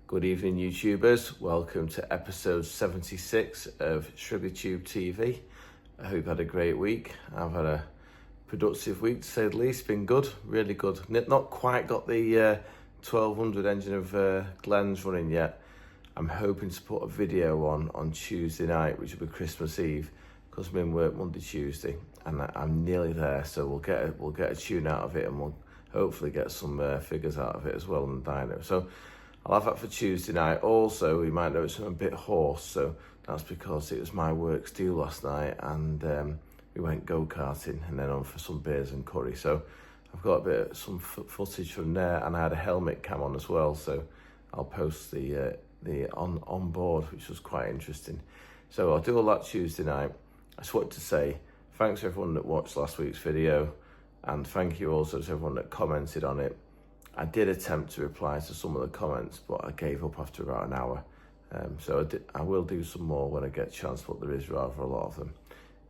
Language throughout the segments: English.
Good evening, YouTubers. Welcome to episode 76 of Shrigleytube TV. I hope you've had a great week. I've had a productive week, to say the least. Been good, really good. Not quite got the 1200 engine of Glenn's running yet. I'm hoping to put a video on Tuesday night, which will be Christmas Eve, because I'm in work Monday, Tuesday, and I'm nearly there. So we'll get a tune out of it, and we'll hopefully get some figures out of it as well on the dyno. So I'll have that for Tuesday night. Also, you might notice I'm a bit hoarse, so that's because it was my work's due last night, and we went go-karting and then on for some beers and curry. So I've got a bit of some footage from there, and I had a helmet cam on as well, so I'll post the on board, which was quite interesting. So I'll do all that Tuesday night. I just wanted to say thanks to everyone that watched last week's video, and thank you also to everyone that commented on it. I did attempt to reply to some of the comments, but I gave up after about an hour. So I will do some more when I get a chance, but there is rather a lot of them.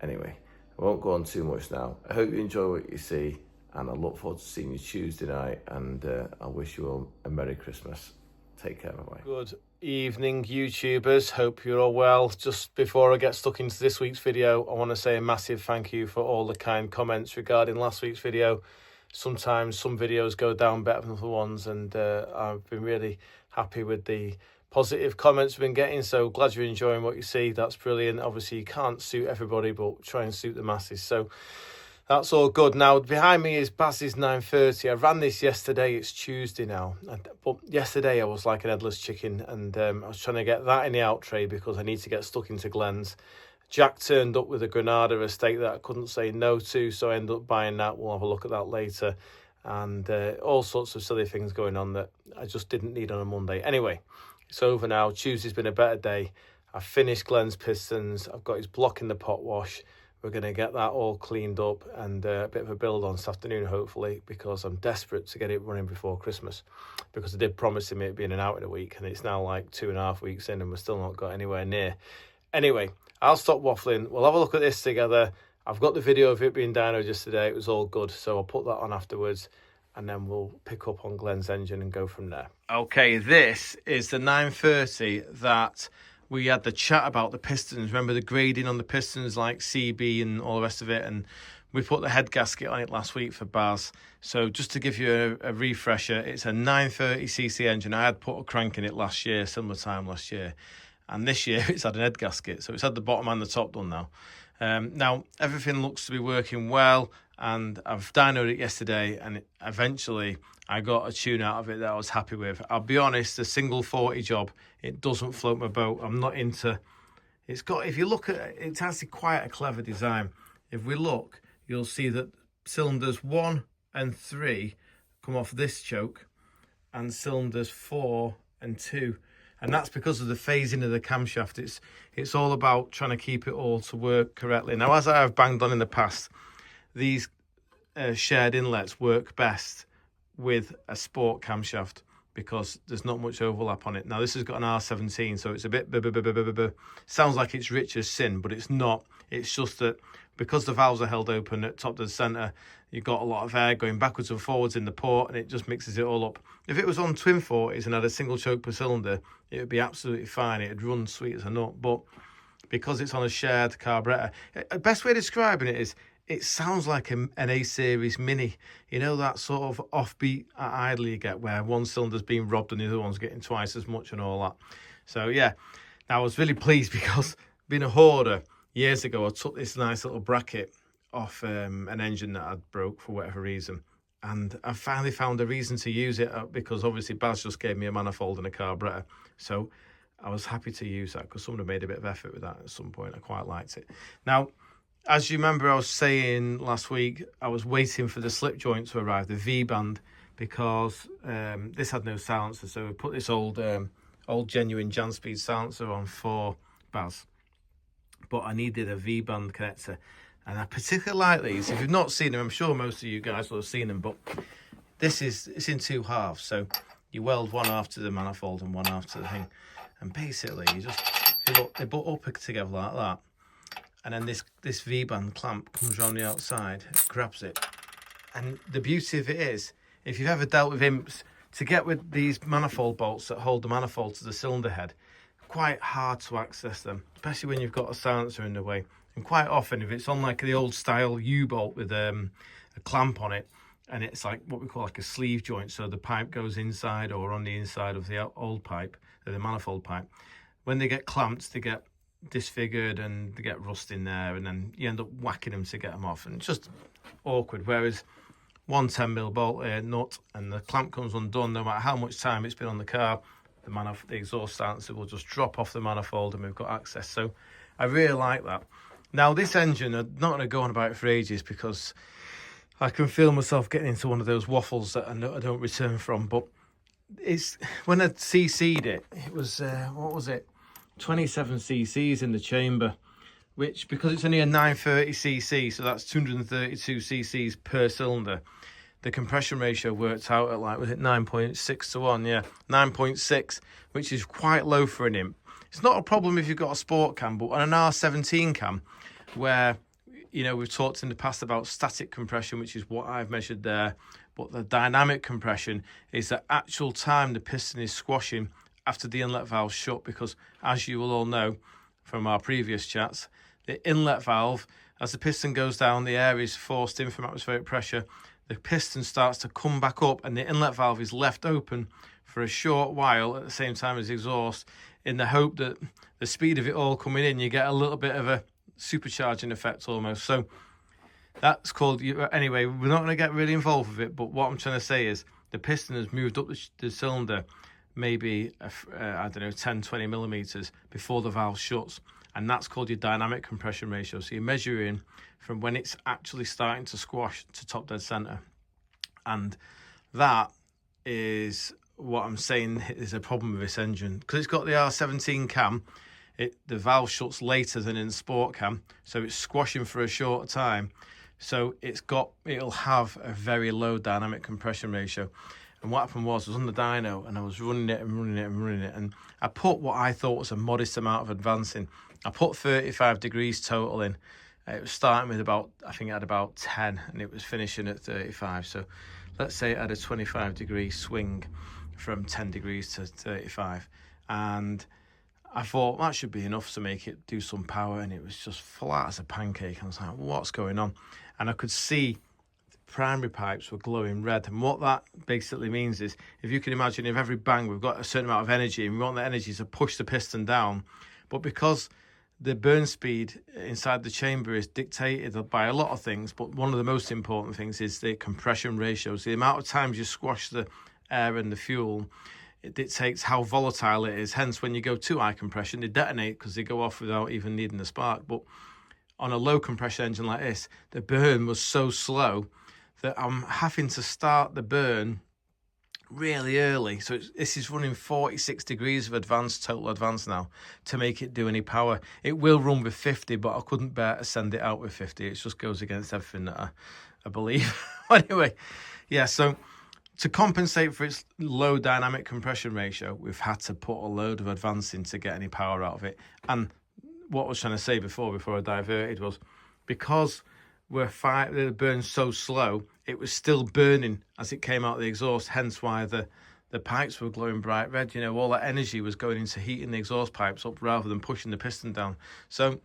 Anyway, I won't go on too much now. I hope you enjoy what you see, and I look forward to seeing you Tuesday night, and I wish you all a Merry Christmas. Take care, bye-bye. Good evening, YouTubers. Hope you're all well. Just before I get stuck into this week's video, I want to say a massive thank you for all the kind comments regarding last week's video. Sometimes some videos go down better than other ones, and I've been really happy with the positive comments we've been getting. So glad you're enjoying what you see. That's brilliant. Obviously you can't suit everybody, but try and suit the masses. So that's all good. Now behind me is Baz's 930. I ran this yesterday. It's Tuesday now, but yesterday I was like an headless chicken, and I was trying to get that in the out tray because I need to get stuck into Glenn's. Jack turned up with a Granada estate that I couldn't say no to, so I ended up buying that. We'll have a look at that later. And all sorts of silly things going on that I just didn't need on a Monday. Anyway, it's over now. Tuesday's been a better day. I've finished Glenn's pistons. I've got his block in the pot wash. We're going to get that all cleaned up and a bit of a build on this afternoon, hopefully, because I'm desperate to get it running before Christmas. Because I did promise him it'd be in and out in a week, and it's now like 2.5 weeks in and we're still not got anywhere near. Anyway, I'll stop waffling. We'll have a look at this together. I've got the video of it being dynoed just today. It was all good, so I'll put that on afterwards, and then we'll pick up on Glenn's engine and go from there. Okay, this is the 930 that we had the chat about the pistons. Remember the grading on the pistons, like CB and all the rest of it, and we put the head gasket on it last week for Baz. So just to give you a refresher, it's a 930cc engine. I had put a crank in it last year, similar time last year. And this year it's had an head gasket, so it's had the bottom and the top done now. Now everything looks to be working well, and I've dynoed it yesterday, and eventually I got a tune out of it that I was happy with. I'll be honest, the single 40 job, it doesn't float my boat. I'm not into. It's got. If you look at it, it's actually quite a clever design. If we look, you'll see that cylinders 1 and 3 come off this choke, and cylinders 4 and 2. And that's because of the phasing of the camshaft. It's all about trying to keep it all to work correctly. Now, as I have banged on in the past, these shared inlets work best with a sport camshaft because there's not much overlap on it. Now, this has got an R17, so it's a bit... sounds like it's rich as sin, but it's not. It's just that because the valves are held open at top to the centre, you've got a lot of air going backwards and forwards in the port, and it just mixes it all up. If it was on twin 40s and had a single choke per cylinder, it would be absolutely fine. It'd run sweet as a nut. But because it's on a shared carburettor, the best way of describing it is it sounds like an A-series Mini. You know, that sort of offbeat at idle you get where one cylinder's being robbed and the other one's getting twice as much and all that. So, yeah. Now, I was really pleased because being a hoarder, years ago, I took this nice little bracket off an engine that I'd broke for whatever reason, and I finally found a reason to use it because obviously Baz just gave me a manifold and a carburettor, so I was happy to use that because someone had made a bit of effort with that at some point. I quite liked it. Now, as you remember, I was saying last week I was waiting for the slip joint to arrive, the V-band, because this had no silencer, so we put this old genuine Janspeed silencer on for Baz, but I needed a V-band connector. And I particularly like these. If you've not seen them, I'm sure most of you guys will have seen them, but it's in 2 halves. So you weld one half to the manifold and one half to the thing. And basically, you look, they butt up together like that. And then this V-band clamp comes around the outside, grabs it. And the beauty of it is, if you've ever dealt with imps to get with these manifold bolts that hold the manifold to the cylinder head, quite hard to access them, especially when you've got a silencer in the way. And quite often, if it's on like the old style U-bolt with a clamp on it, and it's like what we call like a sleeve joint, so the pipe goes inside or on the inside of the old pipe, the manifold pipe, when they get clamped, they get disfigured and they get rust in there, and then you end up whacking them to get them off, and it's just awkward. Whereas one 10mm bolt nut and the clamp comes undone, no matter how much time it's been on the car, the exhaust silencer will just drop off the manifold and we've got access. So I really like that. Now this engine, I'm not going to go on about it for ages because I can feel myself getting into one of those waffles that I don't return from. But it's when I CC'd it, it was what was it, 27 cc's in the chamber, which, because it's only a 930 cc, so that's 232 cc's per cylinder, the compression ratio worked out at like, was it 9.6 to 1? Yeah, 9.6, which is quite low for an imp. It's not a problem if you've got a sport cam, but on an R17 cam, where, you know, we've talked in the past about static compression, which is what I've measured there, but the dynamic compression is the actual time the piston is squashing after the inlet valve shut, because as you will all know from our previous chats, the inlet valve, as the piston goes down, the air is forced in from atmospheric pressure, the piston starts to come back up and the inlet valve is left open for a short while at the same time as the exhaust, in the hope that the speed of it all coming in, you get a little bit of a supercharging effect almost. So that's called, anyway, we're not going to get really involved with it, but what I'm trying to say is the piston has moved up the cylinder maybe, I don't know, 10, 20 millimeters before the valve shuts. And that's called your dynamic compression ratio. So you're measuring from when it's actually starting to squash to top dead center. And that is what I'm saying is a problem with this engine. Because it's got the R17 cam, the valve shuts later than in the sport cam. So it's squashing for a shorter time. So it'll have a very low dynamic compression ratio. And what happened was I was on the dyno and I was running it. And I put what I thought was a modest amount of advancing. I put 35 degrees total in. It was starting with about, I think it had about 10 and it was finishing at 35. So let's say it had a 25 degree swing from 10 degrees to 35. And I thought that should be enough to make it do some power. And it was just flat as a pancake. I was like, what's going on? And I could see primary pipes were glowing red, and what that basically means is, if you can imagine, if every bang we've got a certain amount of energy and we want the energy to push the piston down, but because the burn speed inside the chamber is dictated by a lot of things, but one of the most important things is the compression ratios. The amount of times you squash the air and the fuel, it dictates how volatile it is. Hence, when you go too high compression, they detonate because they go off without even needing a spark. But on a low compression engine like this, the burn was so slow that I'm having to start the burn really early. So this is running 46 degrees of total advance now to make it do any power. It will run with 50, but I couldn't bear to send it out with 50. It just goes against everything that I believe. Anyway, yeah, so to compensate for its low dynamic compression ratio, we've had to put a load of advance in to get any power out of it. And what I was trying to say before I diverted was, because the burn so slow, it was still burning as it came out of the exhaust, hence why the pipes were glowing bright red. You know, all that energy was going into heating the exhaust pipes up rather than pushing the piston down. So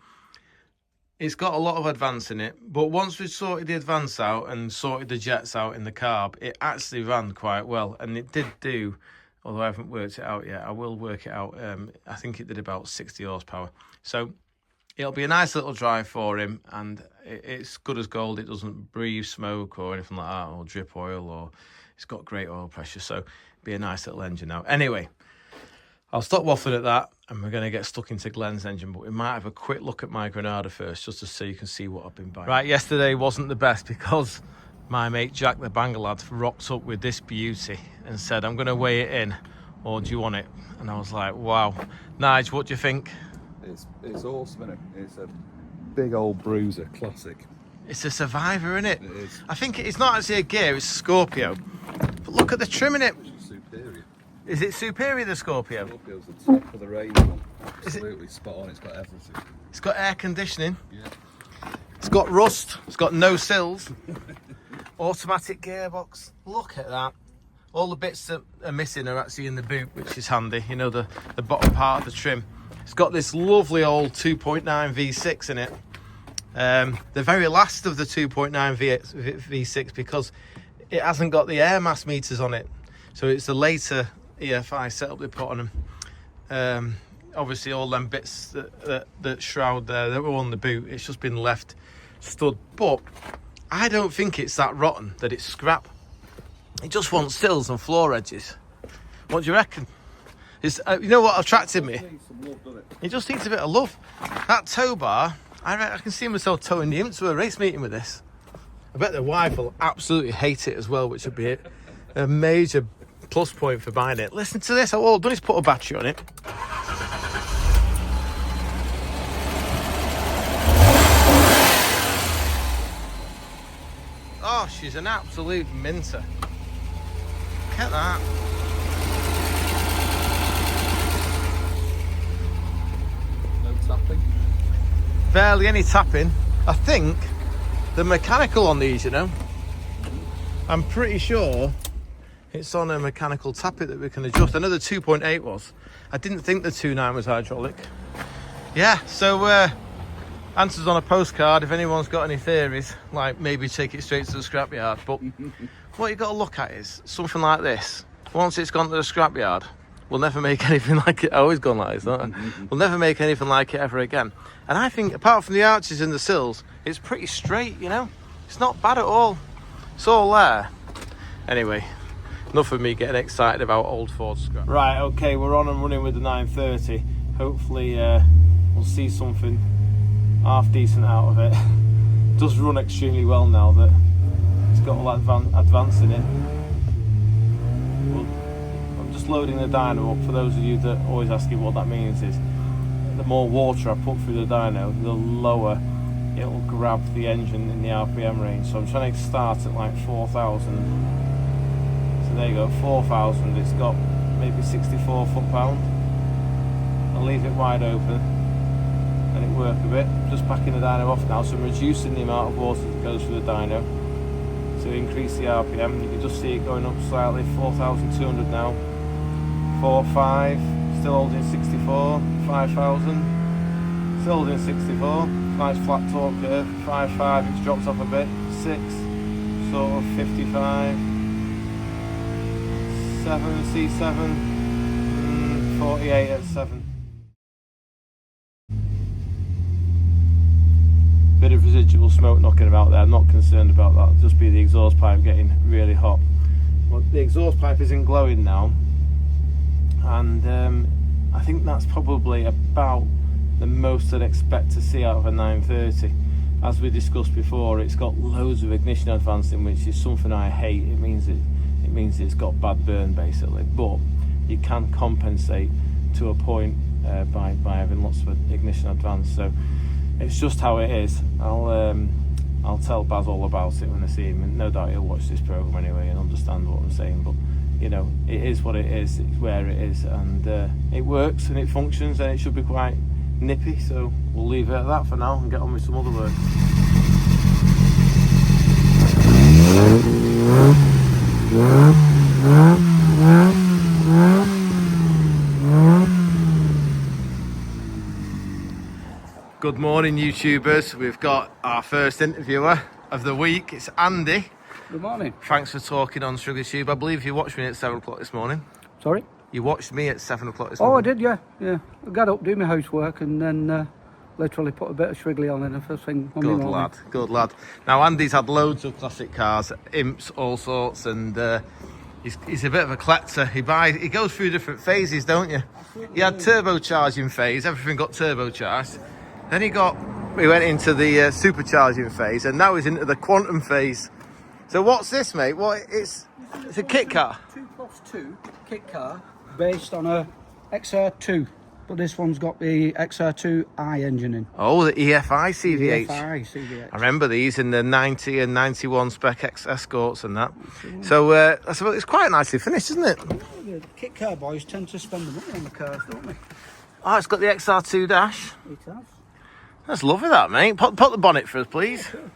it's got a lot of advance in it, but once we sorted the advance out and sorted the jets out in the carb, it actually ran quite well. And it did do, although I haven't worked it out yet, I will work it out. I think it did about 60 horsepower. So it'll be a nice little drive for him, and it's good as gold. It doesn't breathe smoke or anything like that, or drip oil, or it's got great oil pressure. So it'll be a nice little engine now. Anyway, I'll stop waffling at that, and we're going to get stuck into Glenn's engine, but we might have a quick look at my Granada first, just so you can see what I've been buying. Right, yesterday wasn't the best because my mate Jack, the Bangor lad, rocked up with this beauty and said, I'm going to weigh it in, or do you want it? And I was like, wow. Nige, what do you think? It's awesome, isn't it? It's a big old bruiser, classic. It's a Survivor, isn't it? It is. I think it's not actually a gear, it's a Scorpio. But look at the trim in it. It's superior. Is it superior, the Scorpio? Scorpio's the top of the range one. Absolutely spot on, it's got everything. It's got air conditioning. Yeah. It's got rust. It's got no sills. Automatic gearbox. Look at that. All the bits that are missing are actually in the boot, which is handy. You know, the bottom part of the trim. It's got this lovely old 2.9 V6 in it. The very last of the 2.9 V6 because it hasn't got the air mass meters on it. So it's the later EFI setup they put on them. Obviously all them bits that shroud there, that were on the boot, it's just been left stud. But I don't think it's that rotten that it's scrap. It just wants sills and floor edges. What do you reckon? It's, you know what attracted me? It just needs a bit of love. That tow bar, I can see myself towing you into a race meeting with this. I bet the wife will absolutely hate it as well, which would be a major plus point for buying it. Listen to this. All I've done is put a battery on it. Oh, she's an absolute minter. Look at that. No tapping. Barely any tapping. I think the mechanical on these, you know, I'm pretty sure it's on a mechanical tappet that we can adjust. I know the 2.8 was. I didn't think the 2.9 was hydraulic. Yeah, so answers on a postcard if anyone's got any theories, like maybe take it straight to the scrapyard. But what you've got to look at is something like this. Once it's gone to the scrapyard, we'll never make anything like it. Always gone like this, don't I? We'll never make anything like it ever again. And I think apart from the arches and the sills, it's pretty straight, you know? It's not bad at all. It's all there. Anyway, enough of me getting excited about old Ford scrap. Right, okay, we're on and running with the 930. Hopefully we'll see something half decent out of it. It does run extremely well now that it's got all that advance in it. Well, I'm just loading the dyno up. For those of you that always asking what that means is, the more water I put through the dyno, the lower it'll grab the engine in the RPM range. So I'm trying to start at like 4,000. So there you go, 4,000. It's got maybe 64 foot-pound. I'll leave it wide open and it work a bit. Just backing the dyno off now, so I'm reducing the amount of water that goes through the dyno to increase the RPM. You can just see it going up slightly. 4,200 now. 4.5, still holding 64. 5,000, still holding 64. Nice flat torque curve. 5.5, it's dropped off a bit. 6, sort of 55. 7, C7, 48 at 7. Bit of residual smoke knocking about there. I'm not concerned about that. It'll just be the exhaust pipe getting really hot. Well, the exhaust pipe isn't glowing now, and I think that's probably about the most I'd expect to see out of a 930. As we discussed before, it's got loads of ignition advancing, which is something I hate. It means it's got bad burn basically, but you can compensate to a point by having lots of ignition advance. So it's just how it is. I'll tell Baz all about it when I see him, and no doubt he'll watch this program anyway and understand what I'm saying. But you know, it is what it is. It's where it is, and it works and it functions, and it should be quite nippy. So we'll leave it at that for now and get on with some other work. Good morning, YouTubers. We've got our first interviewer of the week. It's Andy. Good morning. Thanks for talking on Shrigleytube. I believe you watched me at 7 o'clock this morning. Sorry? You watched me at 7 o'clock this Oh, morning. I did, yeah. I got up, do my housework, and then literally put a bit of Shrigley on in the first thing on Good my morning. lad, good lad. Now, Andy's had loads of classic cars, imps, all sorts, and he's a bit of a collector. He goes through different phases, don't you? He had turbocharging phase, everything got turbocharged. Then he went into the supercharging phase, and now he's into the quantum phase. So what's this, mate? It's a kit car. 2+2 kit car based on a XR2, but this one's got the XR2i engine in. Oh, the EFI CVH. EFI CVH. I remember these in the 90 and 91 spec Escorts and that. So it's quite nicely finished, isn't it? The kit car boys tend to spend the money on the cars, don't they? Oh, it's got the XR2 dash. It has. That's lovely, that, mate. Put the bonnet for us, please. Sure.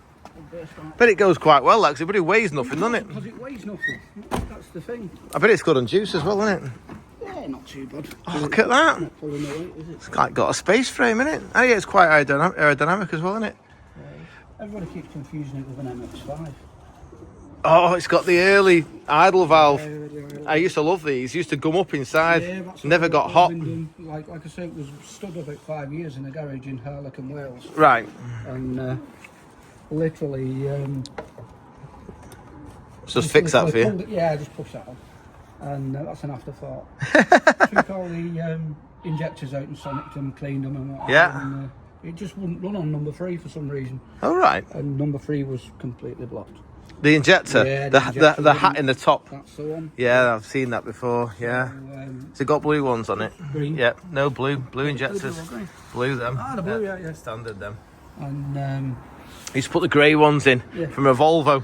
Bet it goes quite well, actually, but it weighs nothing, doesn't it? Because it weighs nothing. That's the thing. I bet it's good on juice as well, isn't it? Yeah, not too bad. Oh, look at that. Not pulling the weight, is it? It's like got a space frame, isn't it? Oh yeah, it's quite aerodynamic as well, isn't it? Everybody keeps confusing it with an MX-5. Oh, it's got the early idle valve. Yeah. I used to love these. Used to gum up inside. Yeah, that's Never what got I've hot. been doing. Like I say, it was stood about 5 years in a garage in Harlequin, Wales. Right. And literally... Just fix that for you. Yeah, just push that on. And that's an afterthought. Took all the injectors out and soniced them, cleaned them and what. Yeah. And, it just wouldn't run on number 3 for some reason. Oh, right. And number 3 was completely blocked. The injector? Yeah, the hat in the top? That's the one. Yeah, I've seen that before, yeah. So, Has it got blue ones on it? green. Yeah, no blue injectors. Green. Blue them. Ah, the blue, yeah. Standard them. And He's put the grey ones in from a Volvo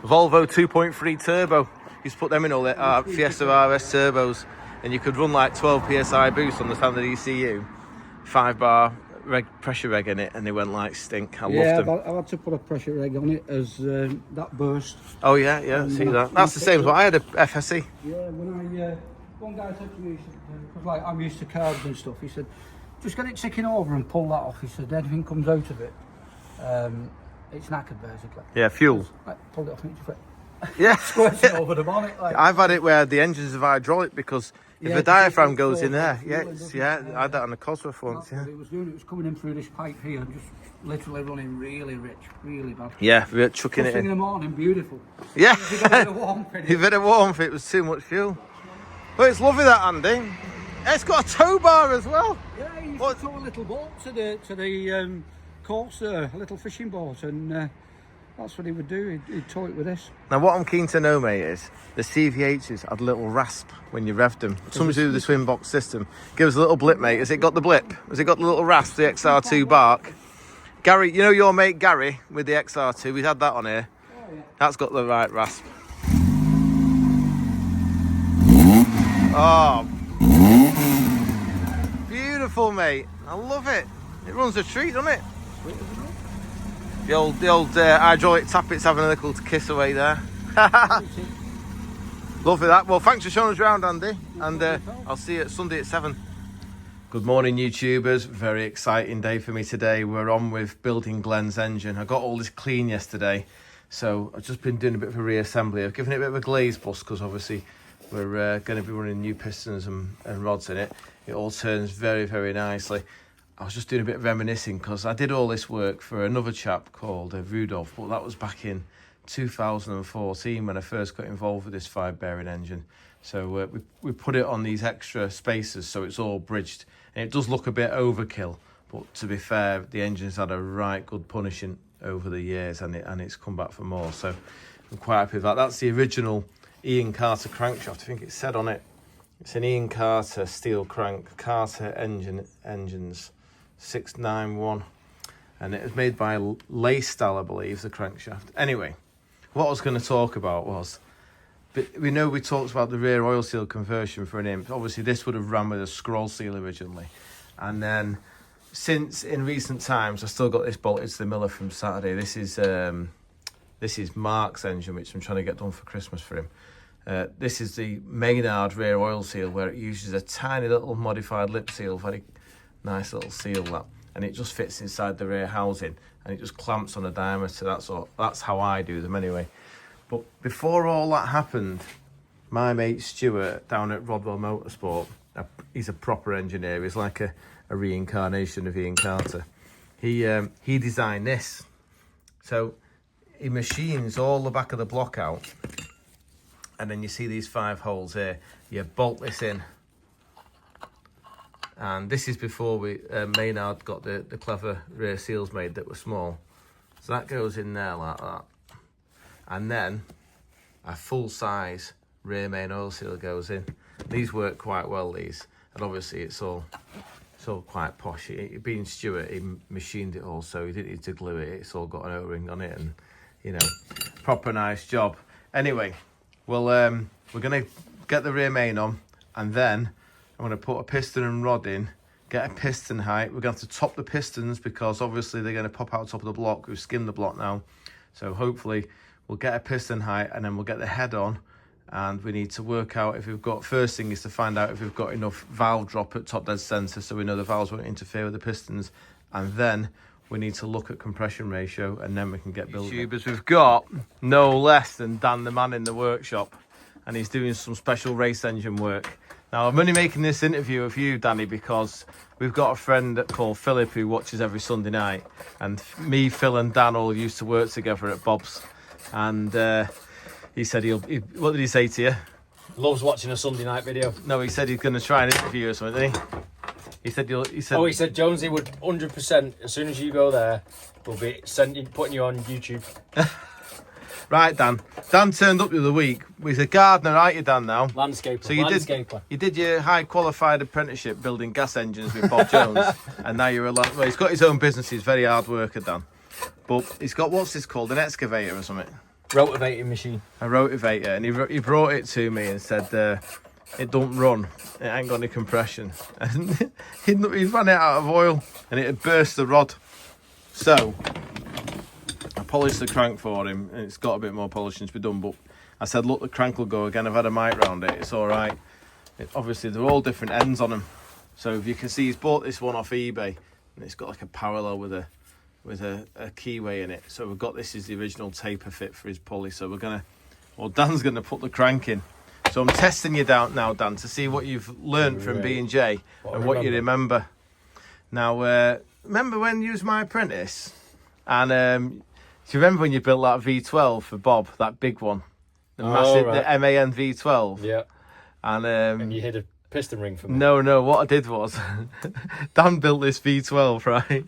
2.3 turbo. He's put them in all the Fiesta RS turbos, and you could run like 12 psi boost on the standard ECU, 5-bar pressure reg in it, and they went like stink. I loved them. I had to put a pressure reg on it as that burst. Oh yeah, see that. That's the same as what I had a FSE. Yeah, when one guy said to me, because like I'm used to carbs and stuff, he said, just get it ticking over and pull that off. He said, anything comes out of it, it's knackered basically. Yeah, fuel. Like, pulled it off and it just went Yeah. squirting over the bonnet. Like. I've had it where the engines are hydraulic because if Yeah, the diaphragm it's goes in so there, fuel, I had that on the Cosworth once, That's what it was doing. It was coming in through this pipe here, just literally running really rich, really bad. Yeah, we're chucking First it thing in the in. morning, beautiful. Yeah. You got a bit of warmth in it. You better warm if it was too much fuel. But it's lovely that, Andy. It's got a tow bar as well. Yeah, he used to tow a little boat to the course there, a little fishing boat, and that's what he would do. He'd tow it with this. Now, what I'm keen to know, mate, is the CVHs had a little rasp when you revved them. Somebody do the twin box system. Give us a little blip, mate. Has it got the blip? Has it got the little rasp, the XR2 bark? Gary, you know your mate Gary with the XR2? We had that on here. Oh, yeah. That's got the right rasp. Oh, beautiful, mate. I love it. It runs a treat, doesn't it? The old hydraulic tappet's having a little kiss away there. Lovely that. Well, thanks for showing us around, Andy. And I'll see you at Sunday at 7. Good morning, YouTubers. Very exciting day for me today. We're on with building Glenn's engine. I got all this clean yesterday, so I've just been doing a bit of a reassembly. I've given it a bit of a glaze bust because obviously we're going to be running new pistons and rods in it. It all turns very, very nicely. I was just doing a bit of reminiscing because I did all this work for another chap called Rudolph, but that was back in 2014 when I first got involved with this 5-bearing engine. So we put it on these extra spacers so it's all bridged, and it does look a bit overkill, but to be fair, the engine's had a right good punishing over the years, and it's come back for more. So I'm quite happy with that. That's the original Ian Carter crankshaft. I think it said on it, it's an Ian Carter steel crank, Carter engines 691, and it was made by Laystyle, I believe, the crankshaft. Anyway, what I was going to talk about was, we talked about the rear oil seal conversion for an imp. Obviously this would have ran with a scroll seal originally, and then since in recent times I still got this bolted to the miller from Saturday. This is Mark's engine, which I'm trying to get done for Christmas for him. This is the Maynard rear oil seal, where it uses a tiny little modified lip seal, very nice little seal that, and it just fits inside the rear housing and it just clamps on a diameter. That's how I do them anyway. But before all that happened, my mate Stuart down at Rodwell Motorsport, he's a proper engineer. He's like a reincarnation of Ian Carter. He designed this. So he machines all the back of the block out, and then you see these 5 holes here. You bolt this in, and this is before Maynard got the clever rear seals made that were small. So that goes in there like that, and then a full-size rear main oil seal goes in. These work quite well, these, and obviously it's all quite posh. Being Stuart, he machined it all, so he didn't need to glue it. It's all got an O-ring on it, and proper nice job. Anyway, well, we're gonna get the rear main on, and then I'm gonna put a piston and rod in, get a piston height. We're going to have to top the pistons because obviously they're going to pop out top of the block. We've skimmed the block now. So hopefully we'll get a piston height and then we'll get the head on, and we need to work out if we've got, first thing is to find out if we've got enough valve drop at top dead center so we know the valves won't interfere with the pistons, and then we need to look at compression ratio, and then we can get building. YouTubers, we've got no less than Dan the man in the workshop, and he's doing some special race engine work. Now, I'm only making this interview of you, Danny, because we've got a friend called Philip who watches every Sunday night, and me, Phil and Dan all used to work together at Bob's, and he said what did he say to you? Loves watching a Sunday night video. No, he said he's going to try and interview you or something, didn't he? He said Jonesy would 100%, as soon as you go there, we'll be putting you on YouTube. Right, Dan. Dan turned up the other week. He's a gardener, aren't you, Dan, now? Landscaper. So you did your high qualified apprenticeship building gas engines with Bob Jones, and now you're well, he's got his own business. He's a very hard worker, Dan. But he's got, what's this called, an excavator or something? Rotivating machine. A rotivator, and he brought it to me and said it don't run, it ain't got any compression, and he ran it out of oil and it had burst the rod. So I polished the crank for him, and it's got a bit more polishing to be done, but I said, look, the crank will go again. I've had a mite round it, it's all right. Obviously they're all different ends on them, so if you can see, he's bought this one off eBay, and it's got like a parallel with a keyway in it. So we've got, this is the original taper fit for his pulley, so Dan's gonna put the crank in. So I'm testing you down now, Dan, to see what you've learned from B&J and what you remember. Now, remember when you was my apprentice? And do you remember when you built that V12 for Bob, that big one? The massive, right. The MAN V12? Yeah. And you hit a piston ring for me. No, what I did was, Dan built this V12, right?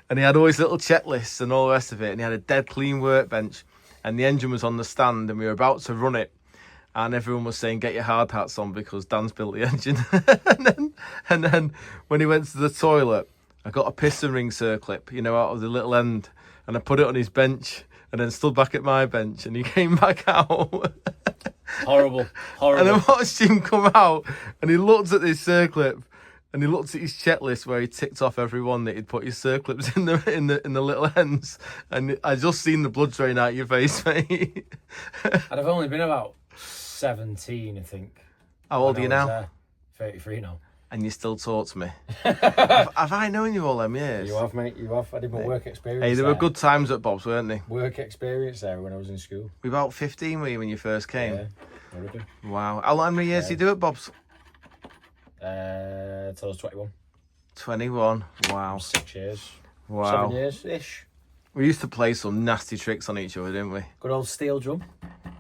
And he had all his little checklists and all the rest of it, and he had a dead clean workbench, and the engine was on the stand, and we were about to run it. And everyone was saying, get your hard hats on because Dan's built the engine. and then when he went to the toilet, I got a piston ring circlip, out of the little end. And I put it on his bench and then stood back at my bench, and he came back out. Horrible. And I watched him come out, and he looked at this circlip, and he looked at his checklist where he ticked off every one that he'd put his circlips in the little ends. And I just seen the blood drain out your face, mate. And I've only been about 17, I think. How old are you now? 33 now. And you still talk to me. have I known you all them years? You have, mate. You have. I did my work experience. Hey, there were good times at Bob's, weren't they? Work experience there when I was in school. We were about 15, were you, when you first came? Yeah, already. Wow. How many years did you do at Bob's? Till I was 21. 21. Wow. 6 years. Wow. 7 years-ish. We used to play some nasty tricks on each other, didn't we? Good old steel drum.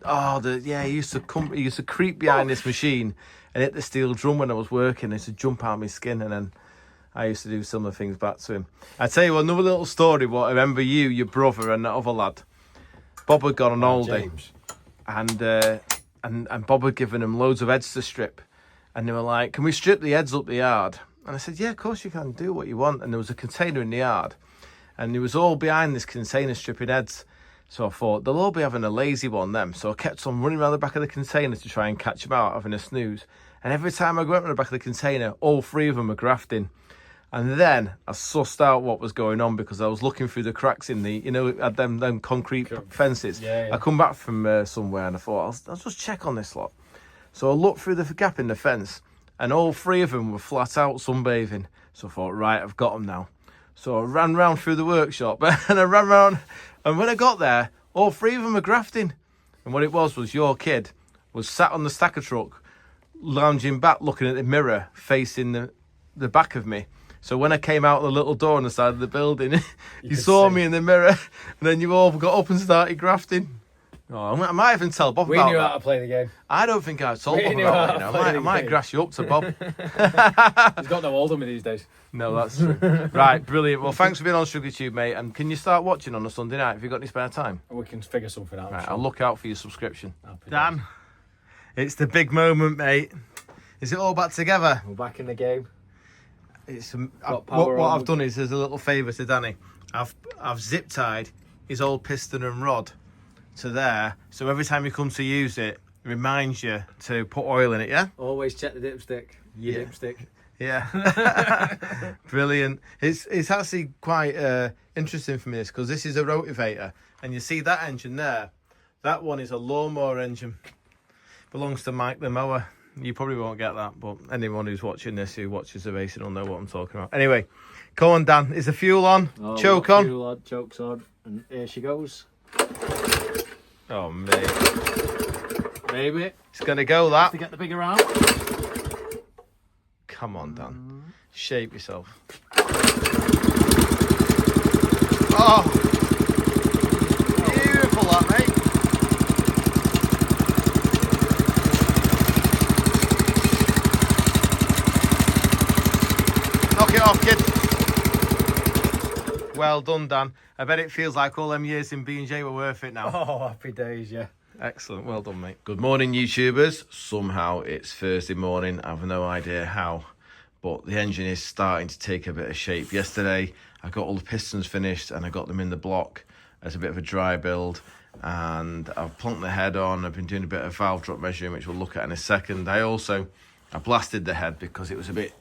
Oh, he used to creep behind this machine and hit the steel drum when I was working. He used to jump out of my skin, and then I used to do some of the things back to him. I tell you what, another little story. What I remember, you, your brother, and that other lad. Bob had gone on holiday, and Bob had given him loads of heads to strip, and they were like, "Can we strip the heads up the yard?" And I said, "Yeah, of course you can. Do what you want." And there was a container in the yard, and it was all behind this container stripping heads. So I thought, they'll all be having a lazy one, them. So I kept on running around the back of the container to try and catch them out, having a snooze. And every time I went around the back of the container, all three of them were grafting. And then I sussed out what was going on because I was looking through the cracks in the, it had them concrete fences. Yeah. I come back from somewhere and I thought, I'll just check on this lot. So I looked through the gap in the fence, and all three of them were flat out sunbathing. So I thought, right, I've got them now. So I ran round through the workshop and I ran round, and when I got there, all three of them were grafting. And what it was your kid was sat on the stacker truck, lounging back, looking at the mirror, facing the back of me. So when I came out the little door on the side of the building, you saw me in the mirror, and then you all got up and started grafting. Oh, I might even tell Bob about that. We knew how to play the game. I don't think I've told Bob about that. I might grass you up to Bob. He's got no hold on me these days. No, that's true. Right, brilliant. Well, thanks for being on Shrigleytube, mate. And can you start watching on a Sunday night if you've got any spare time? We can figure something out. Right, I'll look out for your subscription. Dan, it's the big moment, mate. Is it all back together? We're back in the game. It's what I've done is, as a little favour to Danny, I've zip tied his old piston and rod to there, so every time you come to use it, it reminds you to put oil in it. Yeah. Always check the dipstick. Your dipstick. Yeah. Brilliant. It's actually quite interesting for me because this is a rotivator, and you see that engine there. That one is a lawnmower engine. Belongs to Mike the mower. You probably won't get that, but anyone who's watching this, who watches the racing, will know what I'm talking about. Anyway, come on, Dan. Is the fuel on? Oh, Choke on? Fuel on, choke's on, and here she goes. Oh, mate. Maybe. It's going to go, that. To get the bigger out. Come on, Dan. Shape yourself. Oh! Beautiful, that, mate. Knock it off, kid. Well done, Dan. I bet it feels like all them years in B&J were worth it now. Oh, happy days, yeah. Excellent. Well done, mate. Good morning, YouTubers. Somehow it's Thursday morning. I have no idea how, but the engine is starting to take a bit of shape. Yesterday, I got all the pistons finished and I got them in the block as a bit of a dry build, and I've plunked the head on. I've been doing a bit of valve drop measuring, which we'll look at in a second. I blasted the head because it was a bit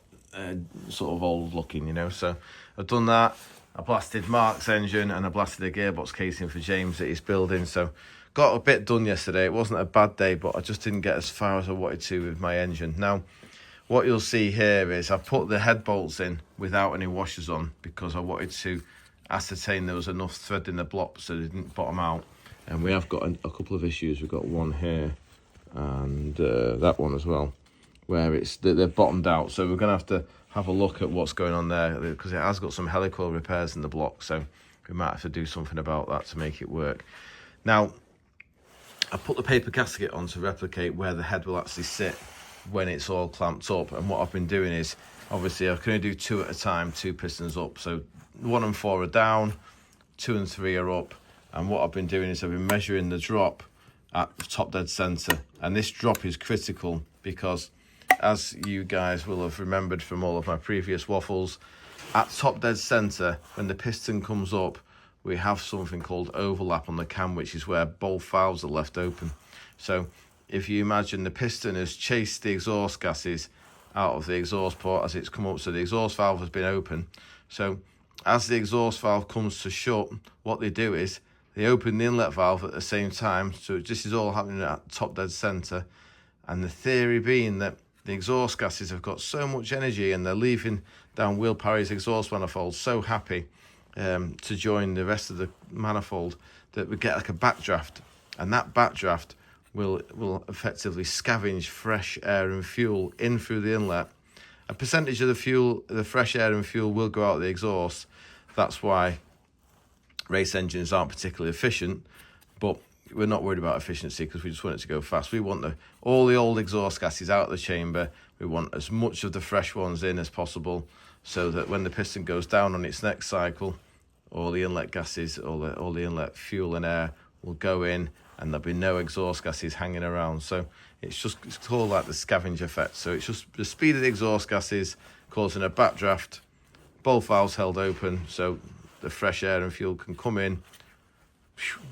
sort of old looking, you know, so I've done that. I blasted Mark's engine and I blasted a gearbox casing for James that he's building, so got a bit done yesterday. It wasn't a bad day, but I just didn't get as far as I wanted to with my engine. Now, what you'll see here is I put the head bolts in without any washers on because I wanted to ascertain there was enough thread in the block so they didn't bottom out. And we have got a couple of issues. We've got one here and that one as well, where they're bottomed out. So we're going to have a look at what's going on there because it has got some helicoil repairs in the block. So we might have to do something about that to make it work. Now, I put the paper gasket on to replicate where the head will actually sit when it's all clamped up. And what I've been doing is, obviously, I can only do 2 at a time, 2 pistons up. So 1 and 4 are down, 2 and 3 are up. And what I've been doing is I've been measuring the drop at top dead center. And this drop is critical because, as you guys will have remembered from all of my previous waffles, at top dead center, when the piston comes up, we have something called overlap on the cam, which is where both valves are left open. So if you imagine the piston has chased the exhaust gases out of the exhaust port as it's come up, so the exhaust valve has been open. So as the exhaust valve comes to shut, what they do is they open the inlet valve at the same time. So this is all happening at top dead center. And the theory being that the exhaust gases have got so much energy and they're leaving down Will Parry's exhaust manifold so happy to join the rest of the manifold that we get like a backdraft, and that backdraft will effectively scavenge fresh air and fuel in through the inlet. A percentage of the fuel, the fresh air and fuel, will go out the exhaust. That's why race engines aren't particularly efficient, but we're not worried about efficiency because we just want it to go fast. We want all the old exhaust gases out of the chamber. We want as much of the fresh ones in as possible, so that when the piston goes down on its next cycle, all the inlet gases, all the inlet fuel and air will go in, and there'll be no exhaust gases hanging around. So it's called like the scavenge effect. So it's just the speed of the exhaust gases causing a backdraft, both valves held open, so the fresh air and fuel can come in,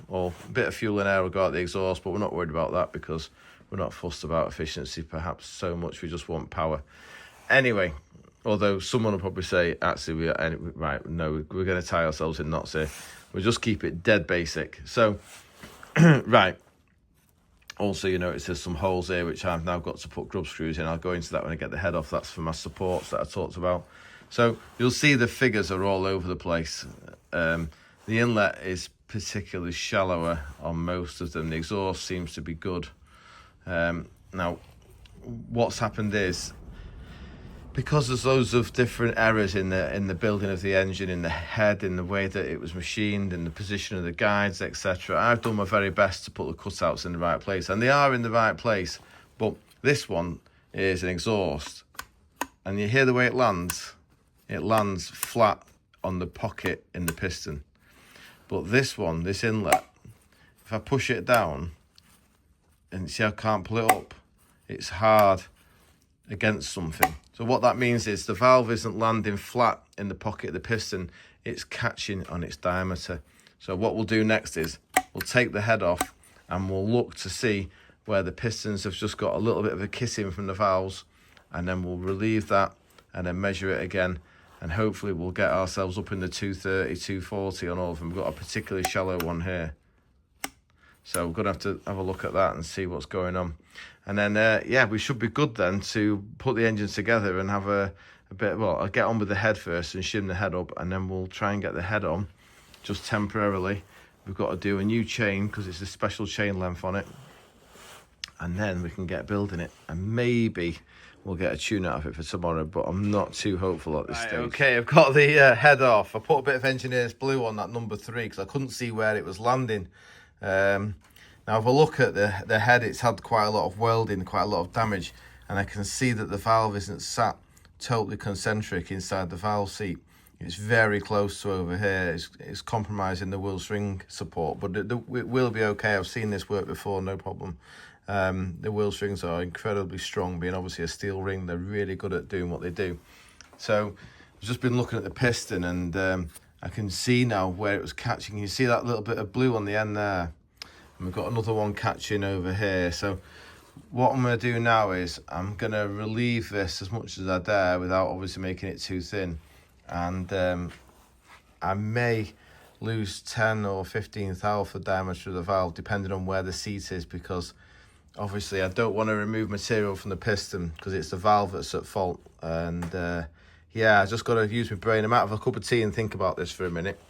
or a bit of fuel and air will go out the exhaust, but we're not worried about that because we're not fussed about efficiency perhaps so much. We just want power. Anyway, although someone will probably say, actually, we're going to tie ourselves in knots here. We'll just keep it dead basic. So, right. Also, you notice there's some holes here which I've now got to put grub screws in. I'll go into that when I get the head off. That's for my supports that I talked about. So you'll see the figures are all over the place. The inlet is particularly shallower on most of them. The exhaust seems to be good. Now, what's happened is, because there's loads of different errors in the building of the engine, in the head, in the way that it was machined, in the position of the guides, etc. I've done my very best to put the cutouts in the right place, and they are in the right place. But this one is an exhaust, and you hear the way it lands. It lands flat on the pocket in the piston. But this one, this inlet, if I push it down, and see I can't pull it up, it's hard against something. So what that means is the valve isn't landing flat in the pocket of the piston, it's catching on its diameter. So what we'll do next is we'll take the head off and we'll look to see where the pistons have just got a little bit of a kissing from the valves, and then we'll relieve that and then measure it again, and hopefully we'll get ourselves up in the 230, 240 on all of them. We've got a particularly shallow one here, so we're gonna have to have a look at that and see what's going on. And then yeah, we should be good then to put the engines together and have a bit. Well, I'll get on with the head first and shim the head up, and then we'll try and get the head on just temporarily. We've got to do a new chain because it's a special chain length on it, and then we can get building it, and maybe we'll get a tune out of it for tomorrow, but I'm not too hopeful at this stage. Okay, I've got the head off. I put a bit of engineer's blue on that number 3 because I couldn't see where it was landing. Now if I look at the head, it's had quite a lot of welding, quite a lot of damage, and I can see that the valve isn't sat totally concentric inside the valve seat. It's very close to over here. It's compromising the wheel string support, but it will be okay. I've seen this work before, no problem. The wheel strings are incredibly strong, being obviously a steel ring. They're really good at doing what they do. So I've just been looking at the piston, and I can see now where it was catching. You see that little bit of blue on the end there, and we've got another one catching over here. So what I'm going to do now is I'm going to relieve this as much as I dare without obviously making it too thin. And I may lose 10 or 15 thou for diameter of the valve depending on where the seat is, because obviously I don't want to remove material from the piston because it's the valve that's at fault. And yeah, I just got to use my brain. I'm out of a cup of tea and think about this for a minute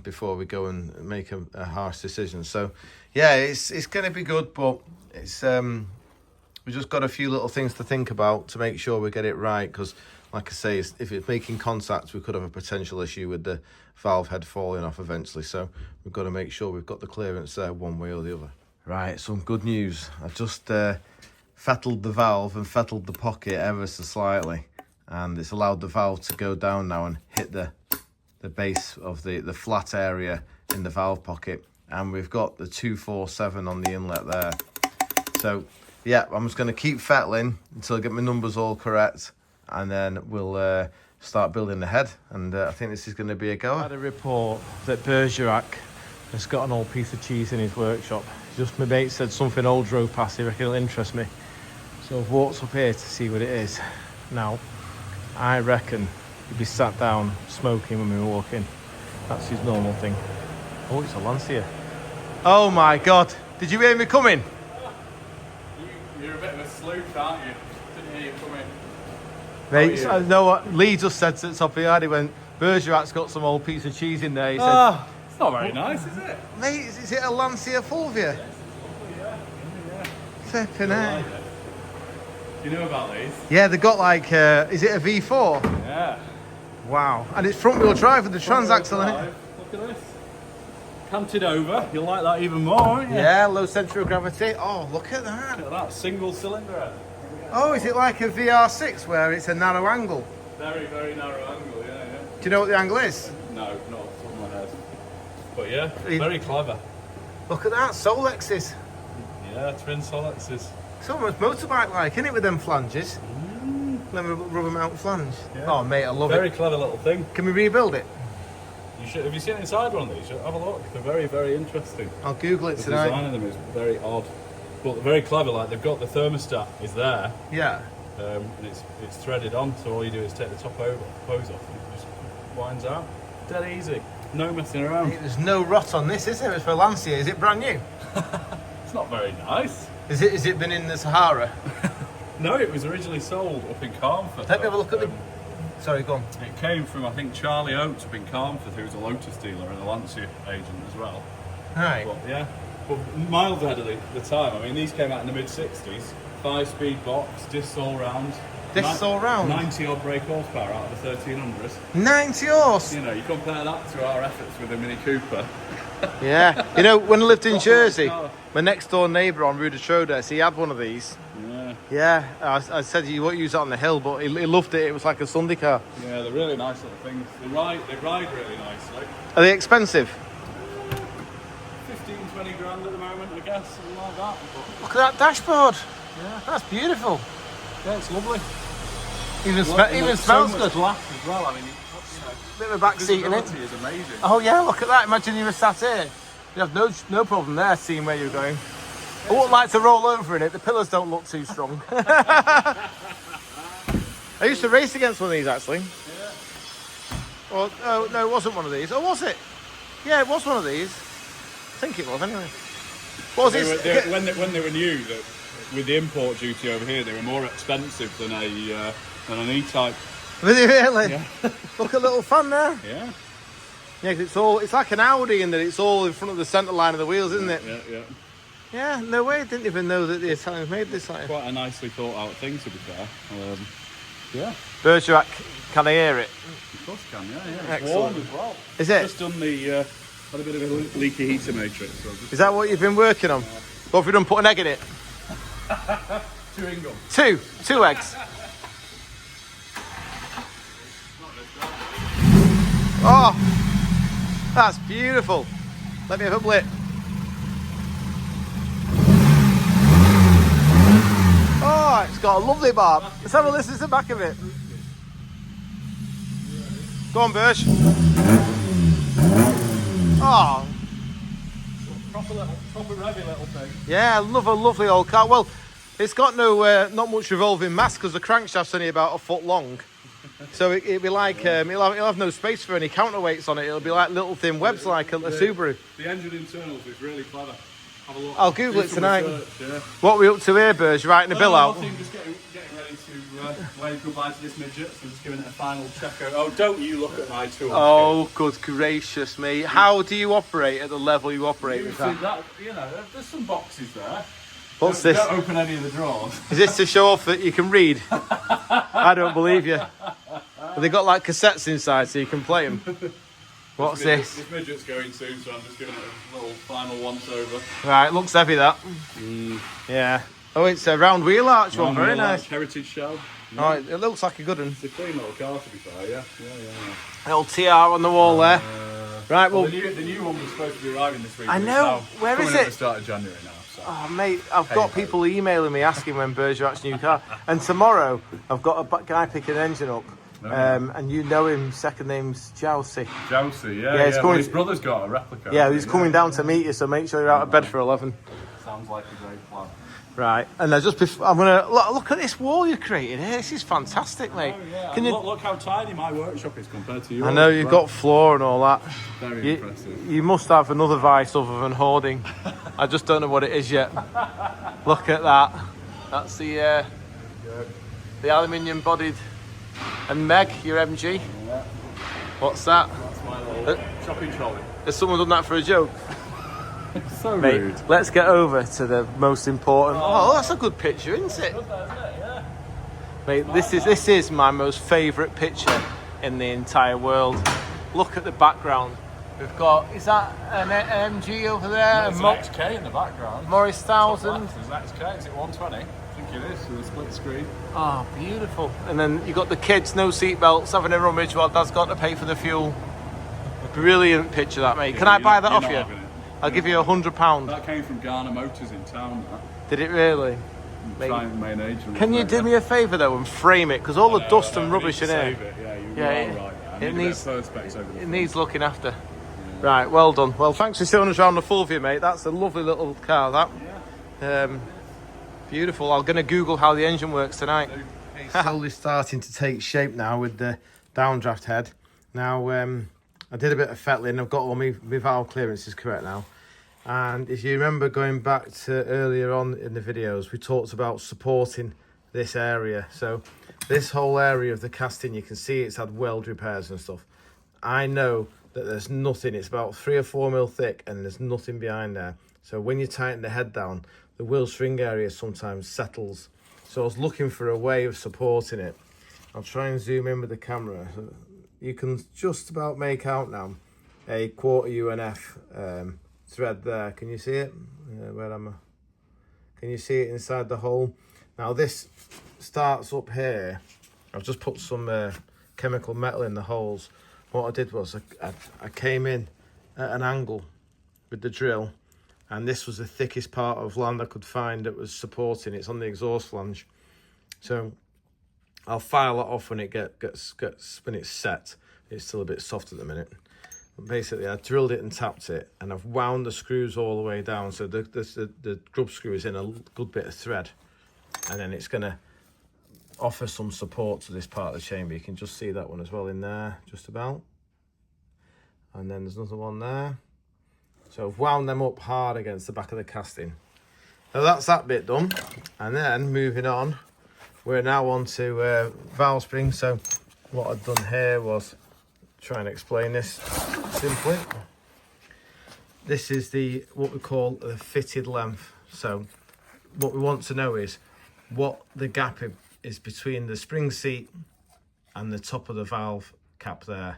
before we go and make a harsh decision. So yeah, it's going to be good, but it's we just got a few little things to think about to make sure we get it right, because like I say, if it's making contact, we could have a potential issue with the valve head falling off eventually. So we've got to make sure we've got the clearance there one way or the other. Right, some good news. I've just fettled the valve and fettled the pocket ever so slightly, and it's allowed the valve to go down now and hit the base of the flat area in the valve pocket, and we've got the 247 on the inlet there. So yeah, I'm just going to keep fettling until I get my numbers all correct, and then we'll start building the head, and I think this is going to be a goer. I had a report that Bergerac has got an old piece of cheese in his workshop. Just my mate said something old drove past, he reckon it'll interest me. So I've walked up here to see what it is. Now, I reckon he'd be sat down smoking when we walk in. That's his normal thing. Oh, it's a Lancia. Oh my God, did you hear me coming? You're a bit of a sleuth, aren't you? Didn't hear you coming. Mate, I know what Lee just said to the top of the yard. He went, Bergerac's got some old piece of cheese in there. He said, It's not very nice, is it? Mate, is it a Lancia Fulvia? Yeah. Flipping heck. Do you know about these? Yeah, they've got like, is it a V4? Yeah. Wow. And it's front wheel drive with the transaxle in it. Look at this. Canted over. You'll like that even more, won't you? Yeah, low centre of gravity. Oh, look at that. Look at that single cylinder. Oh, is it like a VR6 where it's a narrow angle? Very, very narrow angle, yeah. Do you know what the angle is? No, not off the top of my head. But yeah, very clever. Look at that, Solexes. Yeah, twin Solexes. It's almost motorbike-like, isn't it, with them flanges? Them rubber mount flange. Yeah. Oh, mate, I love Very it. clever little thing. Can we rebuild it? You should. Have you seen inside one of these? Have a look. They're very, very interesting. I'll Google it The tonight. design of them is very odd, but they're very clever. Like they've got the thermostat is there, Yeah. and it's threaded on. So all you do is take the top hose off, and it just winds out. Dead easy. No messing around. There's no rot on this, is there? It's for Lancia. Is it brand new? It's not very nice. Is it been in the Sahara? No, it was originally sold up in Carnforth. Let me have a look at the... Sorry, go on. It came from, I think, Charlie Oates up in Carnforth, who was a Lotus dealer and a Lancia agent as well. Right. But yeah, but miles ahead of the time. I mean, these came out in the mid-60s. 5-speed box, discs all round. Discs all round? 90 odd brake horsepower out of the 1300s. 90 horse? You know, you compare that to our efforts with the Mini Cooper. Yeah. You know, when I lived in Jersey, my next door neighbour on Rue de Trodes, he had one of these. Yeah. Yeah. I said you won't use it on the hill, but he loved it. It was like a Sunday car. Yeah, they're really nice little things. They ride really nicely. Are they expensive? 15, 20 grand at the moment, I guess, something like that. But Look at that dashboard. yeah, That's beautiful. yeah, it's lovely. Even smells so much good. glass as well. I mean, Bit of a back seat in it. visibility is amazing. Oh yeah, look at that. Imagine you were sat here. You have no problem there seeing where you're going. I wouldn't like to roll over in it. The pillars don't look too strong. I used to race against one of these actually. Yeah. Well, oh no, it wasn't one of these. Oh, was it? Yeah, it was one of these. I think it was anyway. What was it? When they were new, with the import duty over here, they were more expensive than an E-Type. Really? Yeah. Look at little fan there. Yeah. Yeah, 'cause it's like an Audi in that it's all in front of the centre line of the wheels, isn't it? Yeah. Yeah, no way. I didn't even know that the Italians made this. Like. Quite a nicely thought out thing, to be fair. Yeah. Bergerac, can I hear it? Of course you can, yeah. It's Excellent. warm as well. Is it? Just done had a bit of a leaky heater matrix. So Is that what you've been working on? What have you done? Put an egg in it? chewing gum. Two eggs. Oh, that's beautiful. Let me have a blip. Oh, it's got a lovely barb. Let's have a listen to the back of it. Go on, Berge. Oh. Proper revy little thing. Yeah, I love a lovely old car. Well, it's got not much revolving mass because the crankshaft's only about a foot long. So it'll be like, it'll have no space for any counterweights on it. It'll be like little thin webs like a Subaru. The engine internals is really clever. Have a look. I'll Google it tonight. Research, What are we up to here, Burge? Writing a bill out? Nothing, just getting ready to wave goodbye to this midget, so just giving it a final check out. Oh, don't you look at my tool. Oh, good gracious me. How do you operate at the level you operate with that? There's some boxes there. What's this? Don't open any of the drawers. Is this to show off that you can read? I don't believe you. Have they got like cassettes inside so you can play them? What's this? This midget's going soon, so I'm just giving it a little final once over. Right, looks heavy that. Yeah. Oh, it's a round wheel arch one, very nice. Heritage shell. Yeah. Oh, it looks like a good one. It's a clean little car, to be fair, yeah. An old TR on the wall there. Right, well... The new one was supposed to be arriving this week. I know. Where is it? At the start of January now. So. Oh, mate, I've got people emailing me asking when Bergerac's new car. And tomorrow, I've got a guy picking an engine up. And you know him, second name's Jousey. Jousey, yeah. Well, his brother's got a replica. Yeah, he's coming down to meet you, so make sure you're out of bed for 11. Sounds like a great plan. Right, and I'm gonna look at this wall you created here. This is fantastic, mate. Oh, yeah. Can you look how tiny my workshop is compared to yours. I know you've got floor and all that. Very impressive. You must have another vice other than hoarding. I just don't know what it is yet. Look at that. That's the aluminium bodied. And Meg, your MG. Yeah. What's that? That's my little shopping trolley. Has someone done that for a joke? So Mate, rude. let's get over to the most important. Oh, that's a good picture, isn't it? Good there, isn't it? Yeah. Mate, this is my most favourite picture in the entire world. Look at the background. We've got, is that an MG over there? There's an XK in the background. Morris 1000. There's an XK, is it 120? I think it is, with a split screen. Oh, beautiful. And then you got the kids, no seatbelts, having a rummage while Dad's got to pay for the fuel. Brilliant picture that, mate. Can I buy that off you? I'll give you £100. That came from Garner Motors in town, that. Did it really? Trying main agent. Can you do me a favour though and frame it? Because all the dust and rubbish in here. It needs looking after. Yeah. Right, well done. Well, thanks for showing us around the Fulvia, mate. That's a lovely little car, that. Yeah. Beautiful. I'm going to Google how the engine works tonight. It's slowly starting to take shape now with the downdraft head. Now, I did a bit of fettling. I've got all my valve clearances correct now. And if you remember going back to earlier on in the videos, we talked about supporting this area. So this whole area of the casting, you can see it's had weld repairs and stuff. I know that there's nothing. It's about 3 or 4 mil thick and there's nothing behind there. So when you tighten the head down, the wheel string area sometimes settles. So I was looking for a way of supporting it. I'll try and zoom in with the camera. You can just about make out now a 1/4 UNF thread there. Can you see it? Where am I? Can you see it inside the hole? Now this starts up here. I've just put some chemical metal in the holes. What I did was I came in at an angle with the drill, and this was the thickest part of land I could find that was supporting. It's on the exhaust flange. So I'll file it off when it gets when it's set. It's still a bit soft at the minute. But basically, I drilled it and tapped it, and I've wound the screws all the way down. So the grub screw is in a good bit of thread, and then it's gonna offer some support to this part of the chamber. You can just see that one as well in there, just about. And then there's another one there. So I've wound them up hard against the back of the casting. So that's that bit done. And then moving on, we're now on to valve springs. So what I've done here was try and explain this simply. This is what we call the fitted length. So what we want to know is what the gap is between the spring seat and the top of the valve cap there,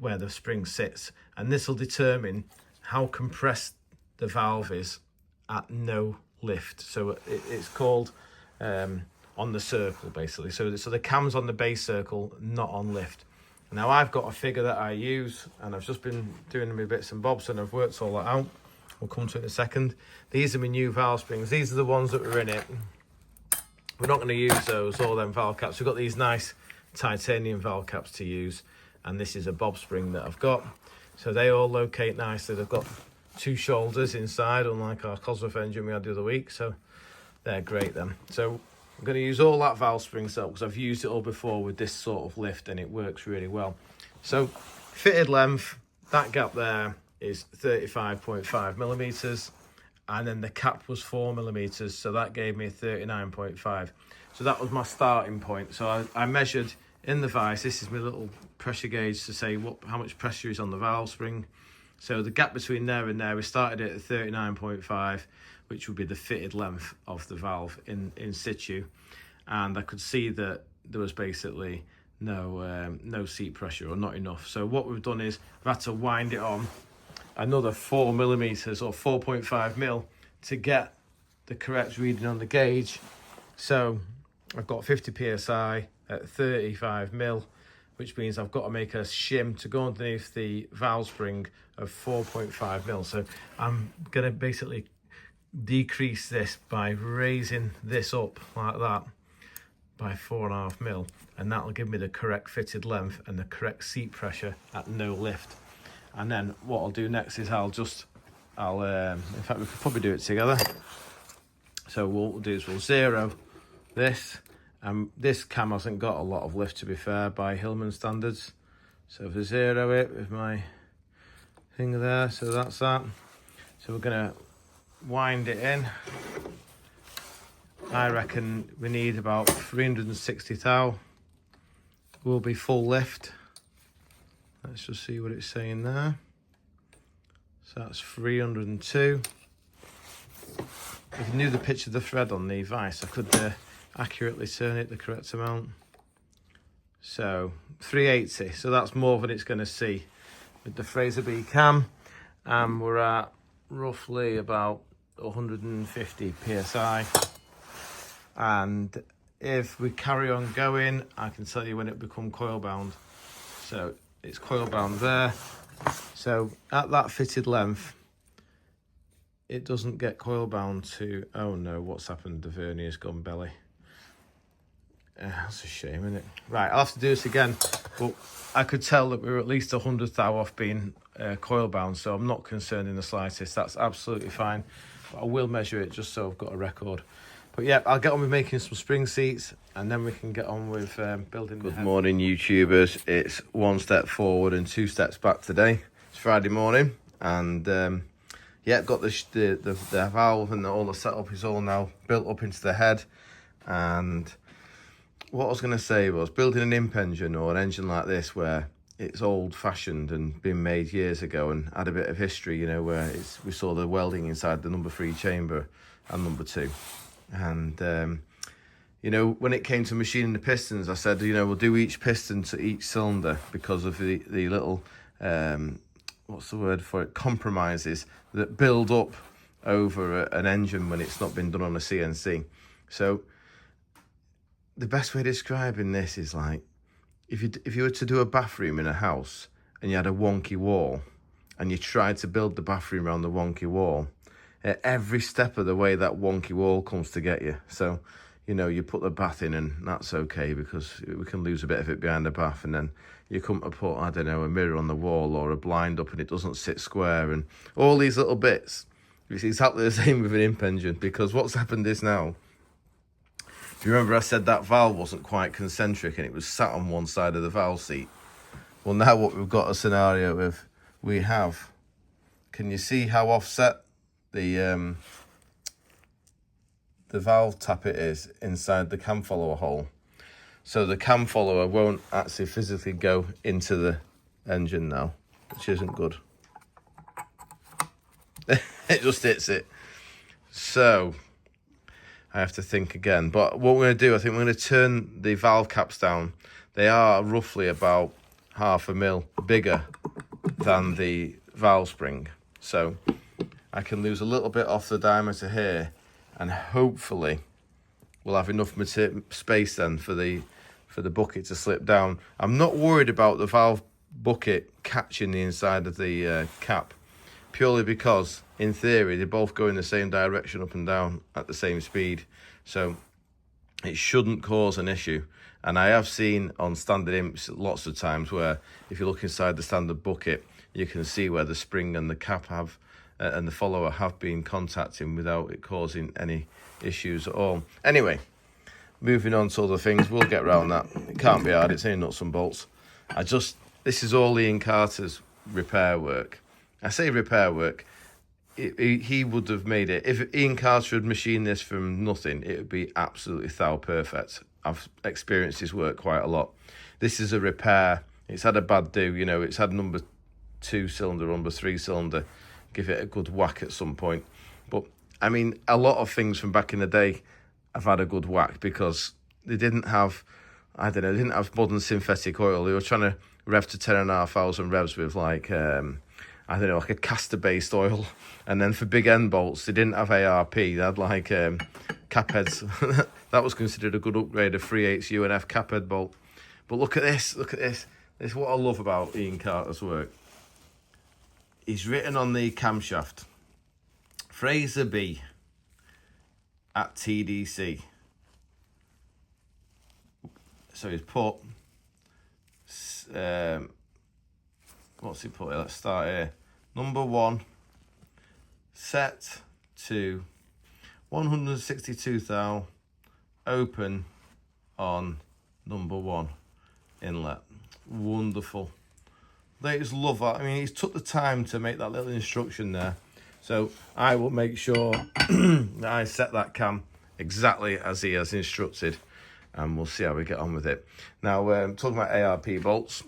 where the spring sits. And this will determine how compressed the valve is at no lift. So it's called on the circle, basically. So the cam's on the base circle, not on lift. Now I've got a figure that I use, and I've just been doing my bits and bobs, and I've worked all that out. We'll come to it in a second. These are my new valve springs. These are the ones that were in it. We're not going to use those, all them valve caps. We've got these nice titanium valve caps to use, and this is a bob spring that I've got. So they all locate nicely. They've got 2 shoulders inside, unlike our Cosworth engine we had the other week. So they're great then. So I'm going to use all that valve spring set because I've used it all before with this sort of lift, and it works really well. So fitted length, that gap there is 35.5 millimeters, and then the cap was 4 millimeters, so that gave me 39.5. So that was my starting point. So I measured in the vise. This is my little pressure gauge to say how much pressure is on the valve spring. So the gap between there and there, we started at 39.5, which would be the fitted length of the valve in situ. And I could see that there was basically no seat pressure, or not enough. So what we've done is we've had to wind it on another 4 millimeters or 4.5 mil to get the correct reading on the gauge. So I've got 50 psi at 35 mil, which means I've got to make a shim to go underneath the valve spring of 4.5 mil. So I'm going to basically decrease this by raising this up like that by 4.5 mil, and that'll give me the correct fitted length and the correct seat pressure at no lift. And then what I'll do next is in fact we could probably do it together. So what we'll do is we'll zero this. This cam hasn't got a lot of lift, to be fair, by Hillman standards. So if I zero it with my finger there, so that's that. So we're gonna wind it in. I reckon we need about 360 thou. Will be full lift. Let's just see what it's saying there. So that's 302. If I knew the pitch of the thread on the vise, I could accurately turn it the correct amount. So 380, so that's more than it's going to see with the Fraser B cam, and we're at roughly about 150 psi. And if we carry on going, I can tell you when it become coil bound. So it's coil bound there. So at that fitted length, it doesn't get coil bound to, oh no, what's happened? The vernier's gone belly. That's a shame, isn't it? Right, I'll have to do this again, but I could tell that we were at least 100 thou off being coil bound, so I'm not concerned in the slightest. That's absolutely fine. But I will measure it just so I've got a record. But yeah, I'll get on with making some spring seats, and then we can get on with building. Good morning, YouTubers. It's 1 step forward and 2 steps back today. It's Friday morning, and yeah, got the valve and all the setup is all now built up into the head. And what I was going to say was, building an imp engine or an engine like this, where it's old-fashioned and been made years ago and had a bit of history, you know, where we saw the welding inside the number 3 chamber and number 2. And you know, when it came to machining the pistons, I said, you know, we'll do each piston to each cylinder because of the little what's the word for it, compromises that build up over an engine when it's not been done on a CNC. So the best way of describing this is like, if you were to do a bathroom in a house and you had a wonky wall and you tried to build the bathroom around the wonky wall, at every step of the way that wonky wall comes to get you. So, you know, you put the bath in and that's okay because we can lose a bit of it behind the bath, and then you come to put, I don't know, a mirror on the wall or a blind up and it doesn't sit square, and all these little bits. It's exactly the same with an imp engine, because what's happened is now If you remember, I said that valve wasn't quite concentric and it was sat on one side of the valve seat. Well, now what we've got a scenario with, we have, can you see how offset the valve tappet is inside the cam follower hole? So the cam follower won't actually physically go into the engine now, which isn't good. It just hits it. So I have to think again. But what we're going to do, I think we're going to turn the valve caps down. They are roughly about 0.5 mil bigger than the valve spring. So I can lose a little bit off the diameter here, and hopefully we'll have enough space then for the bucket to slip down. I'm not worried about the valve bucket catching the inside of the cap, purely because in theory they both go in the same direction up and down at the same speed, so it shouldn't cause an issue. And I have seen on standard imps lots of times where if you look inside the standard bucket, you can see where the spring and the cap have and the follower have been contacting without it causing any issues at all. Anyway, moving on to other things, we'll get around that. It can't be hard, it's only nuts and bolts. This is all Ian Carter's repair work. I say repair work, he would have made it. If Ian Carter had machined this from nothing, it would be absolutely thou perfect. I've experienced his work quite a lot. This is a repair. It's had a bad do, you know, it's had number 2 cylinder, number 3 cylinder. Give it a good whack at some point. But I mean, a lot of things from back in the day have had a good whack because they didn't have, they didn't have modern synthetic oil. They were trying to rev to 10,500 revs with like, like a castor-based oil. And then for big end bolts, they didn't have ARP. They had like cap heads. That was considered a good upgrade, a 3/8 UNF cap head bolt. But look at this, look at this. This is what I love about Ian Carter's work. He's written on the camshaft, Fraser B at TDC. So he's put, what's he put here? Let's start here. Number 1, set to 162 thou, open on number 1 inlet. Wonderful. They just love that. I mean, he's took the time to make that little instruction there. So I will make sure that I set that cam exactly as he has instructed, and we'll see how we get on with it. Now, talking about ARP bolts,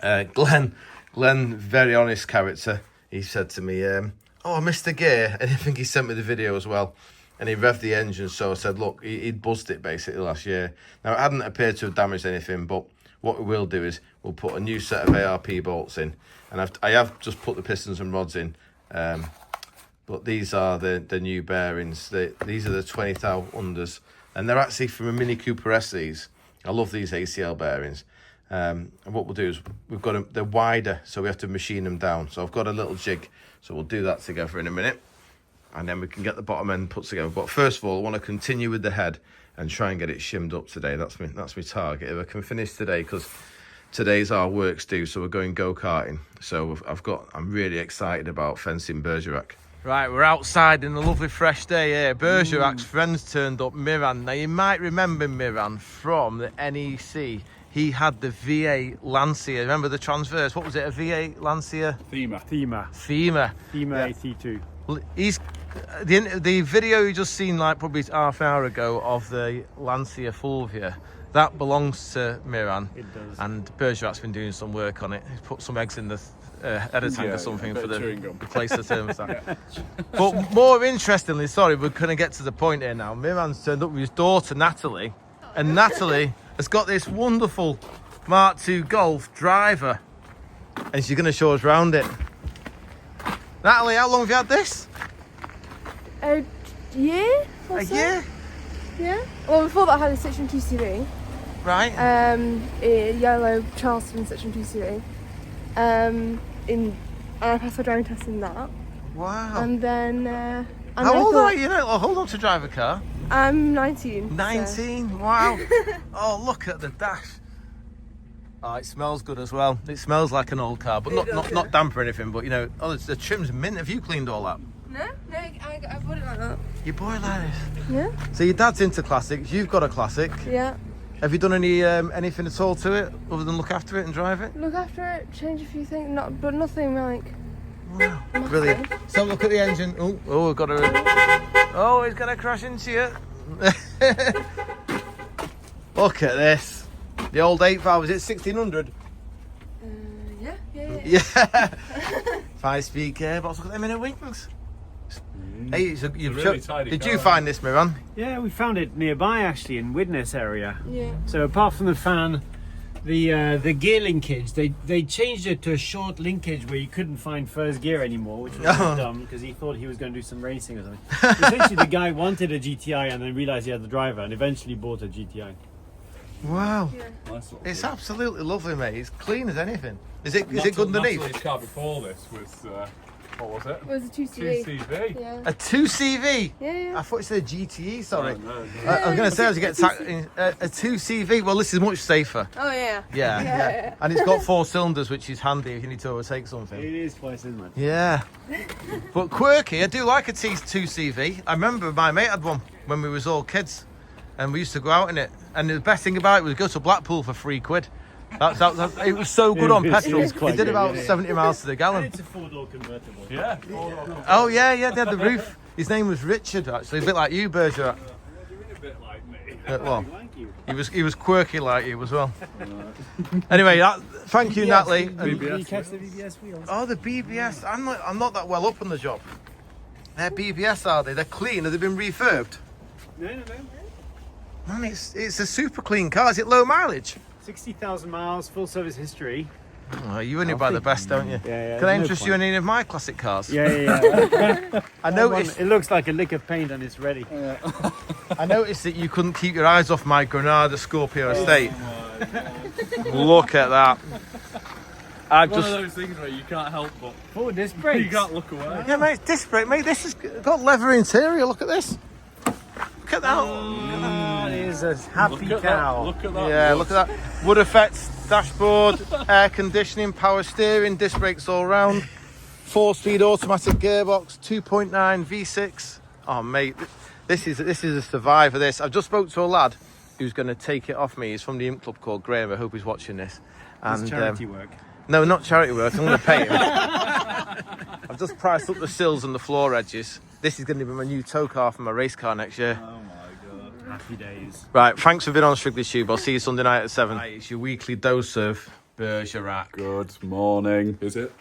Glenn, very honest character. He said to me, oh, I missed a gear. And I think he sent me the video as well. And he revved the engine, so I said, look, he'd buzzed it basically last year. Now, it hadn't appeared to have damaged anything, but what we will do is we'll put a new set of ARP bolts in. And I have just put the pistons and rods in. But these are the new bearings. These are the 20 thou unders. And they're actually from a Mini Cooper S, these. I love these ACL bearings. And what we'll do is we've got them, they're wider, so we have to machine them down. So I've got a little jig, so we'll do that together in a minute. And then we can get the bottom end put together. But first of all, I want to continue with the head and try and get it shimmed up today. That's my target. If I can finish today, because today's our works due, so we're going go-karting. So I'm really excited about fencing Bergerac. Right, we're outside in a lovely fresh day here. Bergerac's friends turned up, Miran. Now, you might remember Miran from the NEC. He had the V8 Lancia. Remember the transverse? What was it, a V8 Lancia? Thema Yeah. AT2. Well, he's the video you just seen like probably half an hour ago of the Lancia Fulvia. That belongs to Miran. It does. And Bergerac's been doing some work on it. He's put some eggs in the header tank or something for the replace the thermostat. But more interestingly, sorry, we're going to get to the point here now. Miran's turned up with his daughter Natalie, and Natalie has got this wonderful Mark II Golf driver, and she's going to show us around it. Natalie, how long have you had this? A year or so? A year? Yeah. Well, before that I had a Citroen 2CV. Right. A yellow Charleston Citroen 2CV. And I passed my driving test in that. Wow. And then... how old are you? Hold on to drive a car. I'm 19. 19? So. Wow. Oh, look at the dash. Oh, it smells good as well. It smells like an old car, but not damp or anything. But you know, the trim's mint. Have you cleaned all that? No, I put it like that. Your boy like this. Yeah. So your dad's into classics. You've got a classic. Yeah. Have you done anything at all to it other than look after it and drive it? Look after it, change a few things, but nothing like. Wow, brilliant. So look at the engine. Oh, we've got a. Oh, he's gonna crash into you. Look at this. The old 8 valve. Is it 1600? Yeah. 5-speed gearbox. Look at them inner wings. Hey, so did you car, find this, Miran? Yeah, we found it nearby actually in Widnes area. Yeah. So apart from the fan, the gear linkage, they changed it to a short linkage where you couldn't find first gear anymore, which was dumb because he thought he was going to do some racing or something. Essentially, the guy wanted a GTI and then realized he had the driver and eventually bought a GTI. Wow. Yeah. Nice little It's thing. absolutely lovely, mate. It's clean as anything. Is it good Natalie's underneath? car before this was, what was it? It was a 2CV. 2CV. Yeah. A 2CV? Yeah. I thought it said a GTE, sorry. Oh, no. I was going to say, as you get a 2CV, well, this is much safer. Oh yeah. Yeah. And it's got 4 cylinders, which is handy if you need to overtake something. It is twice as much. Yeah. But quirky, I do like a T2CV. I remember my mate had one when we was all kids. And we used to go out in it. And the best thing about it was go to Blackpool for £3. It was so good on petrol. was quite It did good, about yeah. 70 miles to the And gallon. it's a 4-door convertible. Yeah. Oh yeah, they had the roof. His name was Richard, actually, a bit like you, Bergerac. You're a bit like me. Well, Thank you. he was quirky like you as well. Anyway, thank you, Natalie. And- Did you catch the BBS wheels? oh, the BBS. I'm not that well up on the job. They're BBS, are they? They're clean. Have they been refurbed? No. Man, it's a super clean car. Is it low mileage? 60,000 miles, full service history. Oh, you only buy the best, don't you? Yeah. Can I no interest you point. in any of my classic cars? Yeah. I noticed. It looks like a lick of paint and it's ready. I noticed that you couldn't keep your eyes off my Granada Scorpio estate. Look at that. One of those things where you can't help but Forward disc brakes. you can't look away. Yeah, mate, disc brake, mate. This has got leather interior. Look at this. Look at that. That is a happy cow. Look at that. Yeah, look at that. Wood effects, dashboard, air conditioning, power steering, disc brakes all round. 4-speed automatic gearbox, 2.9 V6. Oh, mate, this is a survivor. This. I've just spoke to a lad who's going to take it off me. He's from the Imp Club called Graham. I hope he's watching this. It's charity work. No, not charity work. I'm going to pay him. I've just priced up the sills and the floor edges. This is going to be my new tow car for my race car next year. Oh my god. Happy days. Right, thanks for being on Shrigleytube. I'll see you Sunday night at 7. It's your weekly dose of Bergerac. Good morning. Is it?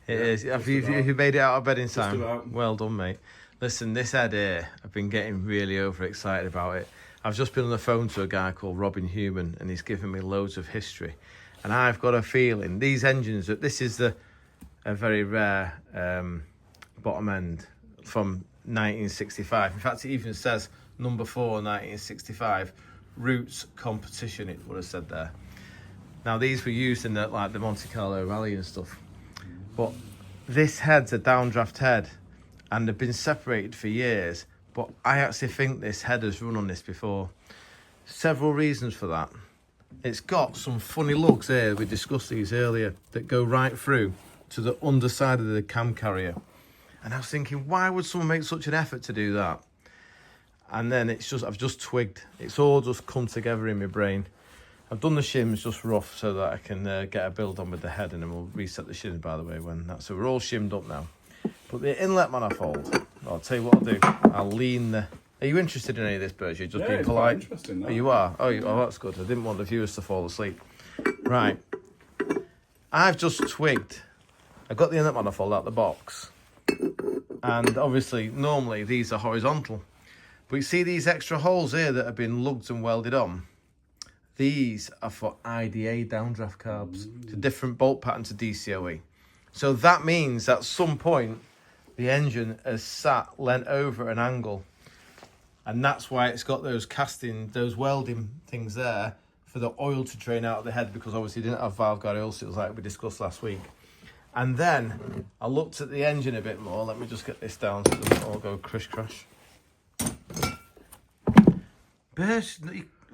It is. Have you made it out of bed in time? about. Well done, mate. Listen, this head here, I've been getting really overexcited about it. I've just been on the phone to a guy called Robin Human, and he's given me loads of history. And I've got a feeling these engines, that this is a very rare bottom end from 1965. In fact, it even says number 4, 1965, Roots Competition, it would have said there. Now, these were used in the Monte Carlo Rally and stuff. But this head's a downdraft head, and they've been separated for years. But I actually think this head has run on this before. Several reasons for that. It's got some funny lugs here, we discussed these earlier, that go right through to the underside of the cam carrier. And I was thinking, why would someone make such an effort to do that? And then I've just twigged. It's all just come together in my brain. I've done the shims just rough so that I can get a build on with the head, and then we'll reset the shims, by the way, when that. So we're all shimmed up now. But the inlet manifold, I'll tell you what I'll do. I'll lean the... Are you interested in any of this, Berger? You're just being it's polite. quite interesting, that. Oh, you are? Oh, that's good. I didn't want the viewers to fall asleep. Right. I've just twigged. I got the inlet manifold out of the box. And obviously, normally, these are horizontal. But you see these extra holes here that have been lugged and welded on? These are for IDA downdraft carbs. It's a different bolt pattern to DCOE. So that means at some point, the engine has leant over an angle. And that's why it's got those welding things there for the oil to drain out of the head, because obviously it didn't have valve guide oil seals like we discussed last week. And then I looked at the engine a bit more. Let me just get this down so it doesn't all go crash.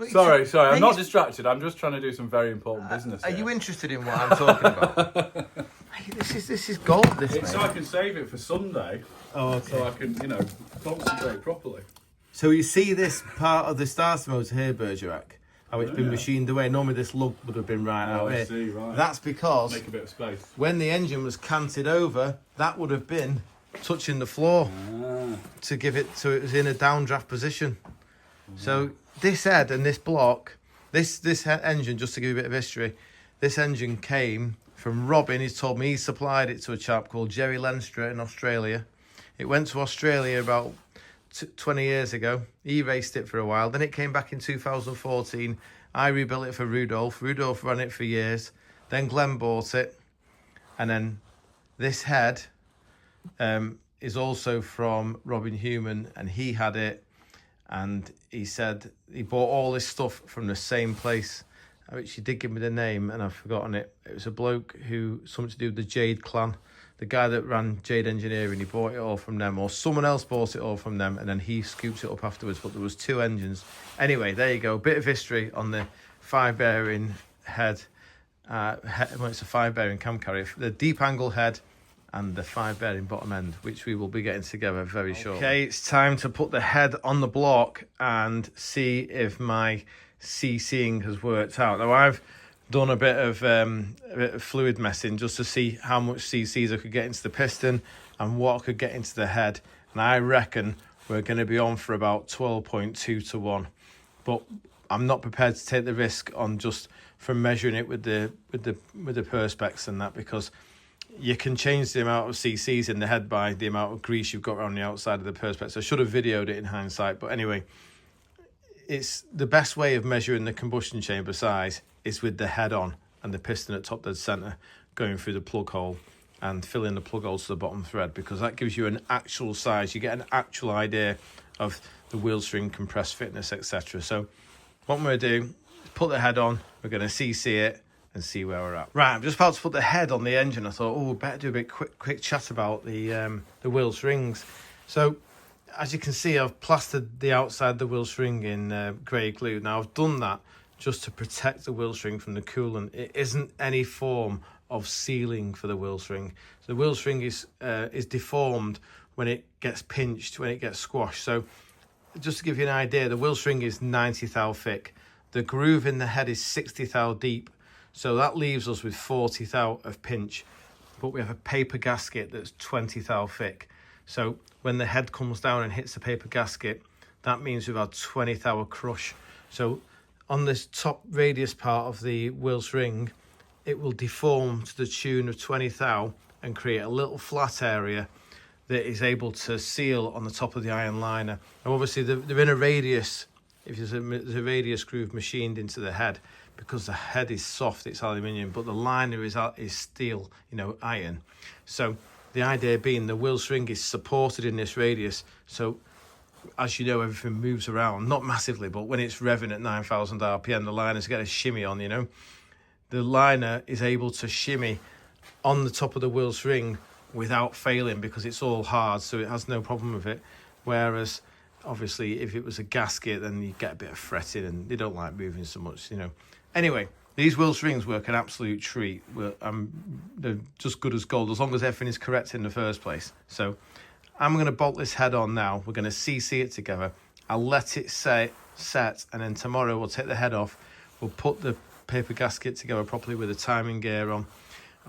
Sorry. I'm not distracted. I'm just trying to do some very important business Are here. you interested in what I'm talking about? This is gold. This It's so I can save it for Sunday. Oh, okay. So I can, concentrate properly. So you see this part of the starter motor here, Bergerac, how it's been machined away. Normally this lug would have been right out I here. see, right. That's because Make a bit of space. when the engine was canted over, that would have been touching the floor to give it so it was in a downdraft position. So this head and this block, this engine, just to give you a bit of history, this engine came from Robin. He's told me he supplied it to a chap called Jerry Lenstra in Australia. It went to Australia about 20 years ago. He raced it for a while. Then it came back in 2014. I rebuilt it for Rudolph. Rudolph ran it for years. Then Glenn bought it. And then this head is also from Robin Human, and he had it. And he said he bought all this stuff from the same place, which he did give me the name, and I've forgotten it. It was a bloke who, something to do with the Jade clan. The guy that ran Jade Engineering, he bought it all from them, or someone else bought it all from them, and then he scoops it up afterwards. But there was 2 engines. Anyway, there you go. Bit of history on the 5-bearing head. Well, it's a 5-bearing cam carrier. The deep angle head and the 5-bearing bottom end, which we will be getting together very shortly. Okay, it's time to put the head on the block and see if my CCing has worked out. Now, I've done a bit of fluid messing just to see how much CCs I could get into the piston and what I could get into the head, and I reckon we're going to be on for about 12.2 to 1. But I'm not prepared to take the risk on just from measuring it with the perspex and that, because you can change the amount of CCs in the head by the amount of grease you've got around the outside of the perspex. I should have videoed it in hindsight, but anyway, it's the best way of measuring the combustion chamber size is with the head on and the piston at top dead center going through the plug hole and filling the plug holes to the bottom thread, because that gives you an actual size. You get an actual idea of the wheel string, compressed fitness, etc. So what I'm going to do is put the head on, we're going to CC it and see where we're at. Right, I'm just about to put the head on the engine. I thought, oh, better do a bit quick chat about the wheel strings. So as you can see, I've plastered the outside of the wheel string in grey glue. Now I've done that just to protect the wheel string from the coolant. It isn't any form of sealing for the wheel string. So the wheel string is deformed when it gets pinched, when it gets squashed. So just to give you an idea, the wheel string is 90 thou thick. The groove in the head is 60 thou deep. So that leaves us with 40 thou of pinch. But we have a paper gasket that's 20 thou thick. So when the head comes down and hits the paper gasket, that means we've had 20 thou of crush. So on this top radius part of the wheel string, it will deform to the tune of 20 thou and create a little flat area that is able to seal on the top of the iron liner. And obviously they're in a radius, if there's a radius groove machined into the head, because the head is soft, it's aluminium, but the liner is steel, iron. So the idea being the wheel string is supported in this radius. So as you know, everything moves around, not massively, but when it's revving at 9,000 RPM, the liner's got a shimmy on, The liner is able to shimmy on the top of the wheel string without failing, because it's all hard, so it has no problem with it. Whereas, obviously, if it was a gasket, then you get a bit of fretting, and they don't like moving so much, Anyway, these wheel strings work an absolute treat. They're just good as gold, as long as everything is correct in the first place. So I'm going to bolt this head on now. We're going to CC it together. I'll let it set, and then tomorrow we'll take the head off. We'll put the paper gasket together properly with the timing gear on.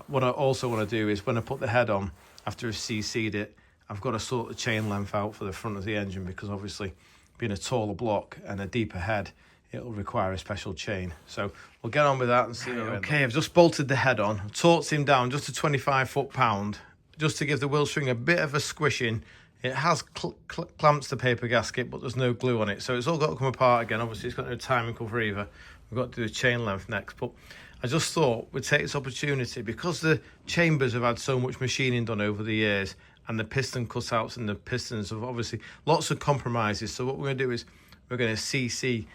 What I also want to do is, when I put the head on, after I've CC'd it, I've got to sort the chain length out for the front of the engine, because obviously being a taller block and a deeper head, it'll require a special chain. So we'll get on with that and see. Okay, I've just bolted the head on. I've torqued him down just to 25 foot-pound, just to give the wheel string a bit of a squishing. It has clamps the paper gasket, but there's no glue on it, so it's all got to come apart again. Obviously it's got no timing cover either. We've got to do the chain length next, but I just thought we'd take this opportunity, because the chambers have had so much machining done over the years, and the piston cutouts and the pistons have obviously lots of compromises. So what we're going to do is we're going to CC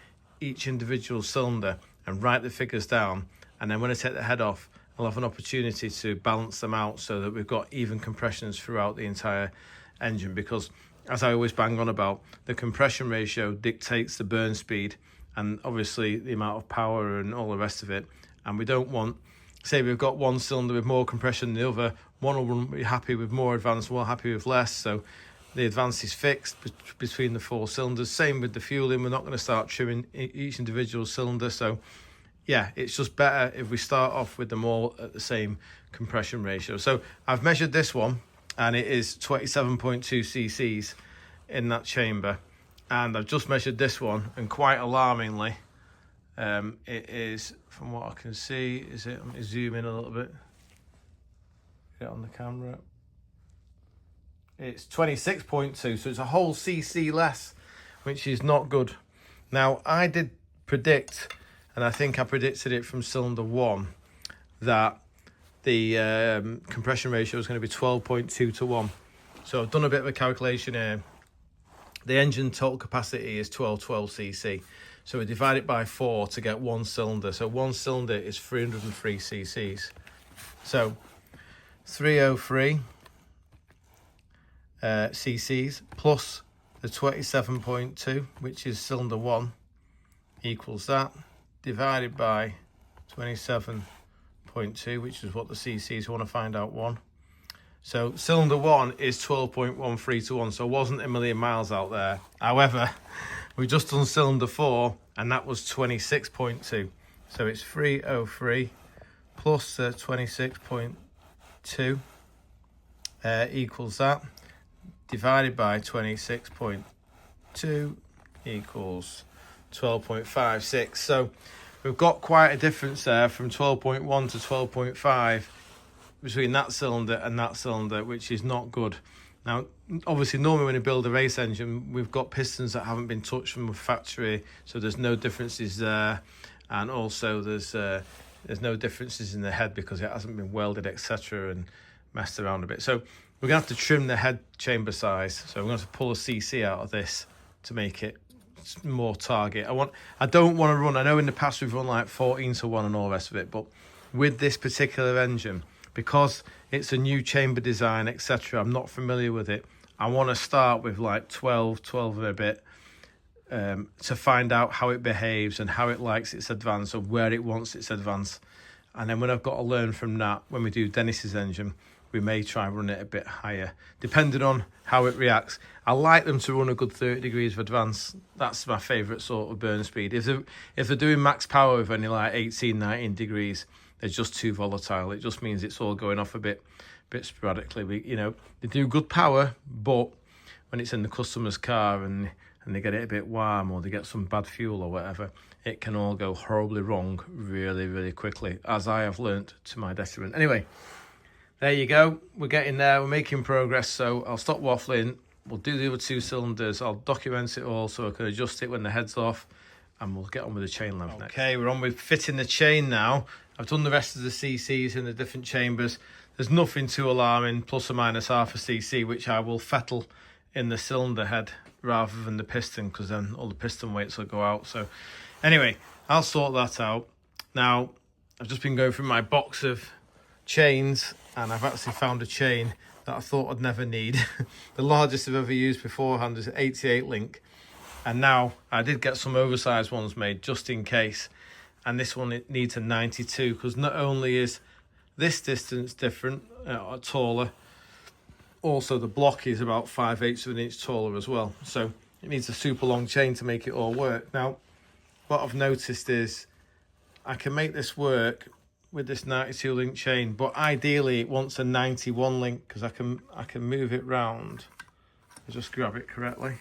each individual cylinder and write the figures down, and then when I take the head off, I'll have an opportunity to balance them out so that we've got even compressions throughout the entire engine, because as I always bang on about, the compression ratio dictates the burn speed and obviously the amount of power and all the rest of it, and we don't want say we've got one cylinder with more compression than the other, one will be happy with more advance, one happy with less. So the advance is fixed between the 4 cylinders. Same with the fueling. We're not going to start trimming each individual cylinder. So yeah, it's just better if we start off with them all at the same compression ratio. So I've measured this one, and it is 27.2 cc's in that chamber. And I've just measured this one, and quite alarmingly, it is, from what I can see, let me zoom in a little bit, get on the camera. It's 26.2, so it's a whole cc less, which is not good. Now, I did predict, and I think I predicted it from cylinder 1, that the compression ratio is going to be 12.2 to 1. So I've done a bit of a calculation here. The engine total capacity is 1212 cc. So we divide it by 4 to get one cylinder. So one cylinder is 303 cc's. So 303 cc's plus the 27.2, which is cylinder 1, equals that, divided by 27.2, which is what the cc's want to find out 1. So cylinder 1 is 12.13 to 1, so it wasn't a million miles out there. However, we just done cylinder 4, and that was 26.2. So it's 303 plus 26.2 equals that, divided by 26.2 equals 12.56. So we've got quite a difference there from 12.1 to 12.5 between that cylinder and that cylinder, which is not good. Now, obviously, normally when you build a race engine, we've got pistons that haven't been touched from a factory, so there's no differences there, and also there's no differences in the head because it hasn't been welded, etc., and messed around a bit. So we're going to have to trim the head chamber size. So we're going to have to pull a cc out of this to make it more target. I don't want to run, I know in the past we've run like 14 to 1 and all the rest of it, but with this particular engine, because it's a new chamber design, etc., I'm not familiar with it, I want to start with like 12 and a bit, to find out how it behaves and how it likes its advance or where it wants its advance. And then when I've got to learn from that, when we do Dennis's engine, we may try and run it a bit higher, depending on how it reacts. I like them to run a good 30 degrees of advance. That's my favourite sort of burn speed. If they're doing max power with only like 18, 19 degrees, they're just too volatile. It just means it's all going off a bit sporadically. They do good power, but when it's in the customer's car and they get it a bit warm or they get some bad fuel or whatever, it can all go horribly wrong really, really quickly, as I have learnt to my detriment. Anyway, there you go. We're getting there. We're making progress. So I'll stop waffling. We'll do the other 2 cylinders. I'll document it all so I can adjust it when the head's off, and we'll get on with the chain length next. Okay, we're on with fitting the chain now. I've done the rest of the cc's in the different chambers. There's nothing too alarming, plus or minus half a cc, which I will fettle in the cylinder head rather than the piston, because then all the piston weights will go out. So anyway, I'll sort that out. Now, I've just been going through my box of chains, and I've actually found a chain that I thought I'd never need. The largest I've ever used beforehand is an 88 link, and now I did get some oversized ones made just in case, and this one, it needs a 92, because not only is this distance different, taller, also the block is about 5/8 of an inch taller as well, so it needs a super long chain to make it all work. Now, what I've noticed is I can make this work with this 92 link chain, but ideally it wants a 91 link, because I can move it round. I'll just grab it correctly.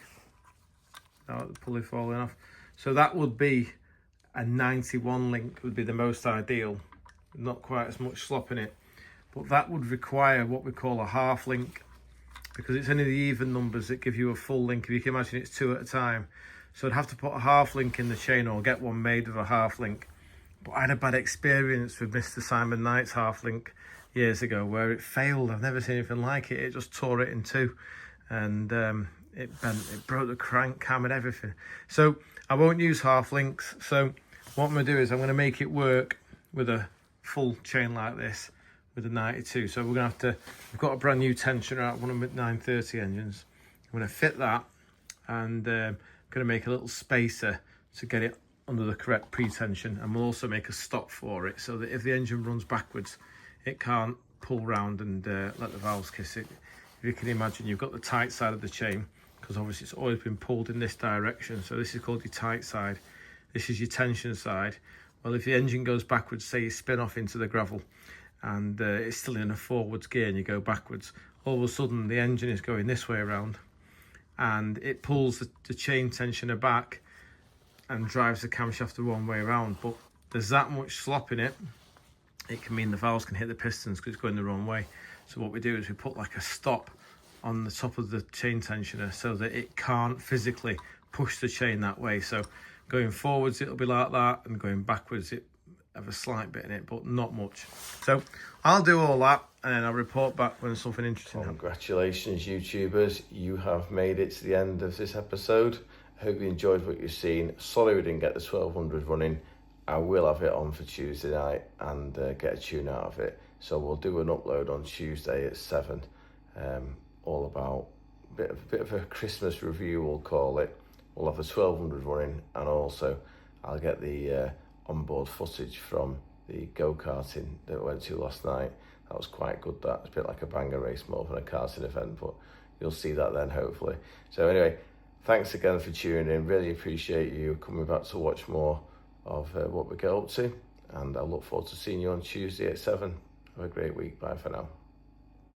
Now the pulley falling off. So that would be a 91 link, would be the most ideal. Not quite as much slop in it, but that would require what we call a half link, because it's only the even numbers that give you a full link. If you can imagine, it's 2 at a time. So I'd have to put a half link in the chain or get one made with a half link. But I had a bad experience with Mr. Simon Knight's half link years ago where it failed. I've never seen anything like it. It just tore it in 2, and it bent, it broke the crank cam and everything. So I won't use half links. So what I'm going to do is I'm going to make it work with a full chain like this with a 92. So we're going to have to, we've got a brand new tensioner out, one of the 930 engines. I'm going to fit that, and going to make a little spacer to get it under the correct pre-tension, and we'll also make a stop for it so that if the engine runs backwards, it can't pull round and let the valves kiss it. If you can imagine, you've got the tight side of the chain, because obviously it's always been pulled in this direction, so this is called your tight side. This is your tension side. Well, if the engine goes backwards, say you spin off into the gravel and it's still in a forwards gear and you go backwards, all of a sudden the engine is going this way around and it pulls the chain tensioner back and drives the camshaft the wrong way around. But there's that much slop in it, it can mean the valves can hit the pistons because it's going the wrong way. So what we do is we put like a stop on the top of the chain tensioner so that it can't physically push the chain that way. So going forwards it'll be like that, and going backwards it have a slight bit in it, but not much. So I'll do all that and then I'll report back when something interesting happens. Congratulations, YouTubers, you have made it to the end of this episode. I hope you enjoyed what you've seen. Sorry we didn't get the 1200 running. I will have it on for Tuesday night and get a tune out of it. So we'll do an upload on Tuesday at 7, all about a bit of a Christmas review, we'll call it. We'll have the 1200 running, and also I'll get the onboard footage from the go-karting that we went to last night. That was quite good. That it's a bit like a banger race more than a karting event, but you'll see that then hopefully. So anyway, thanks again for tuning in. Really appreciate you coming back to watch more of what we get up to, and I look forward to seeing you on Tuesday at 7. Have a great week. Bye for now.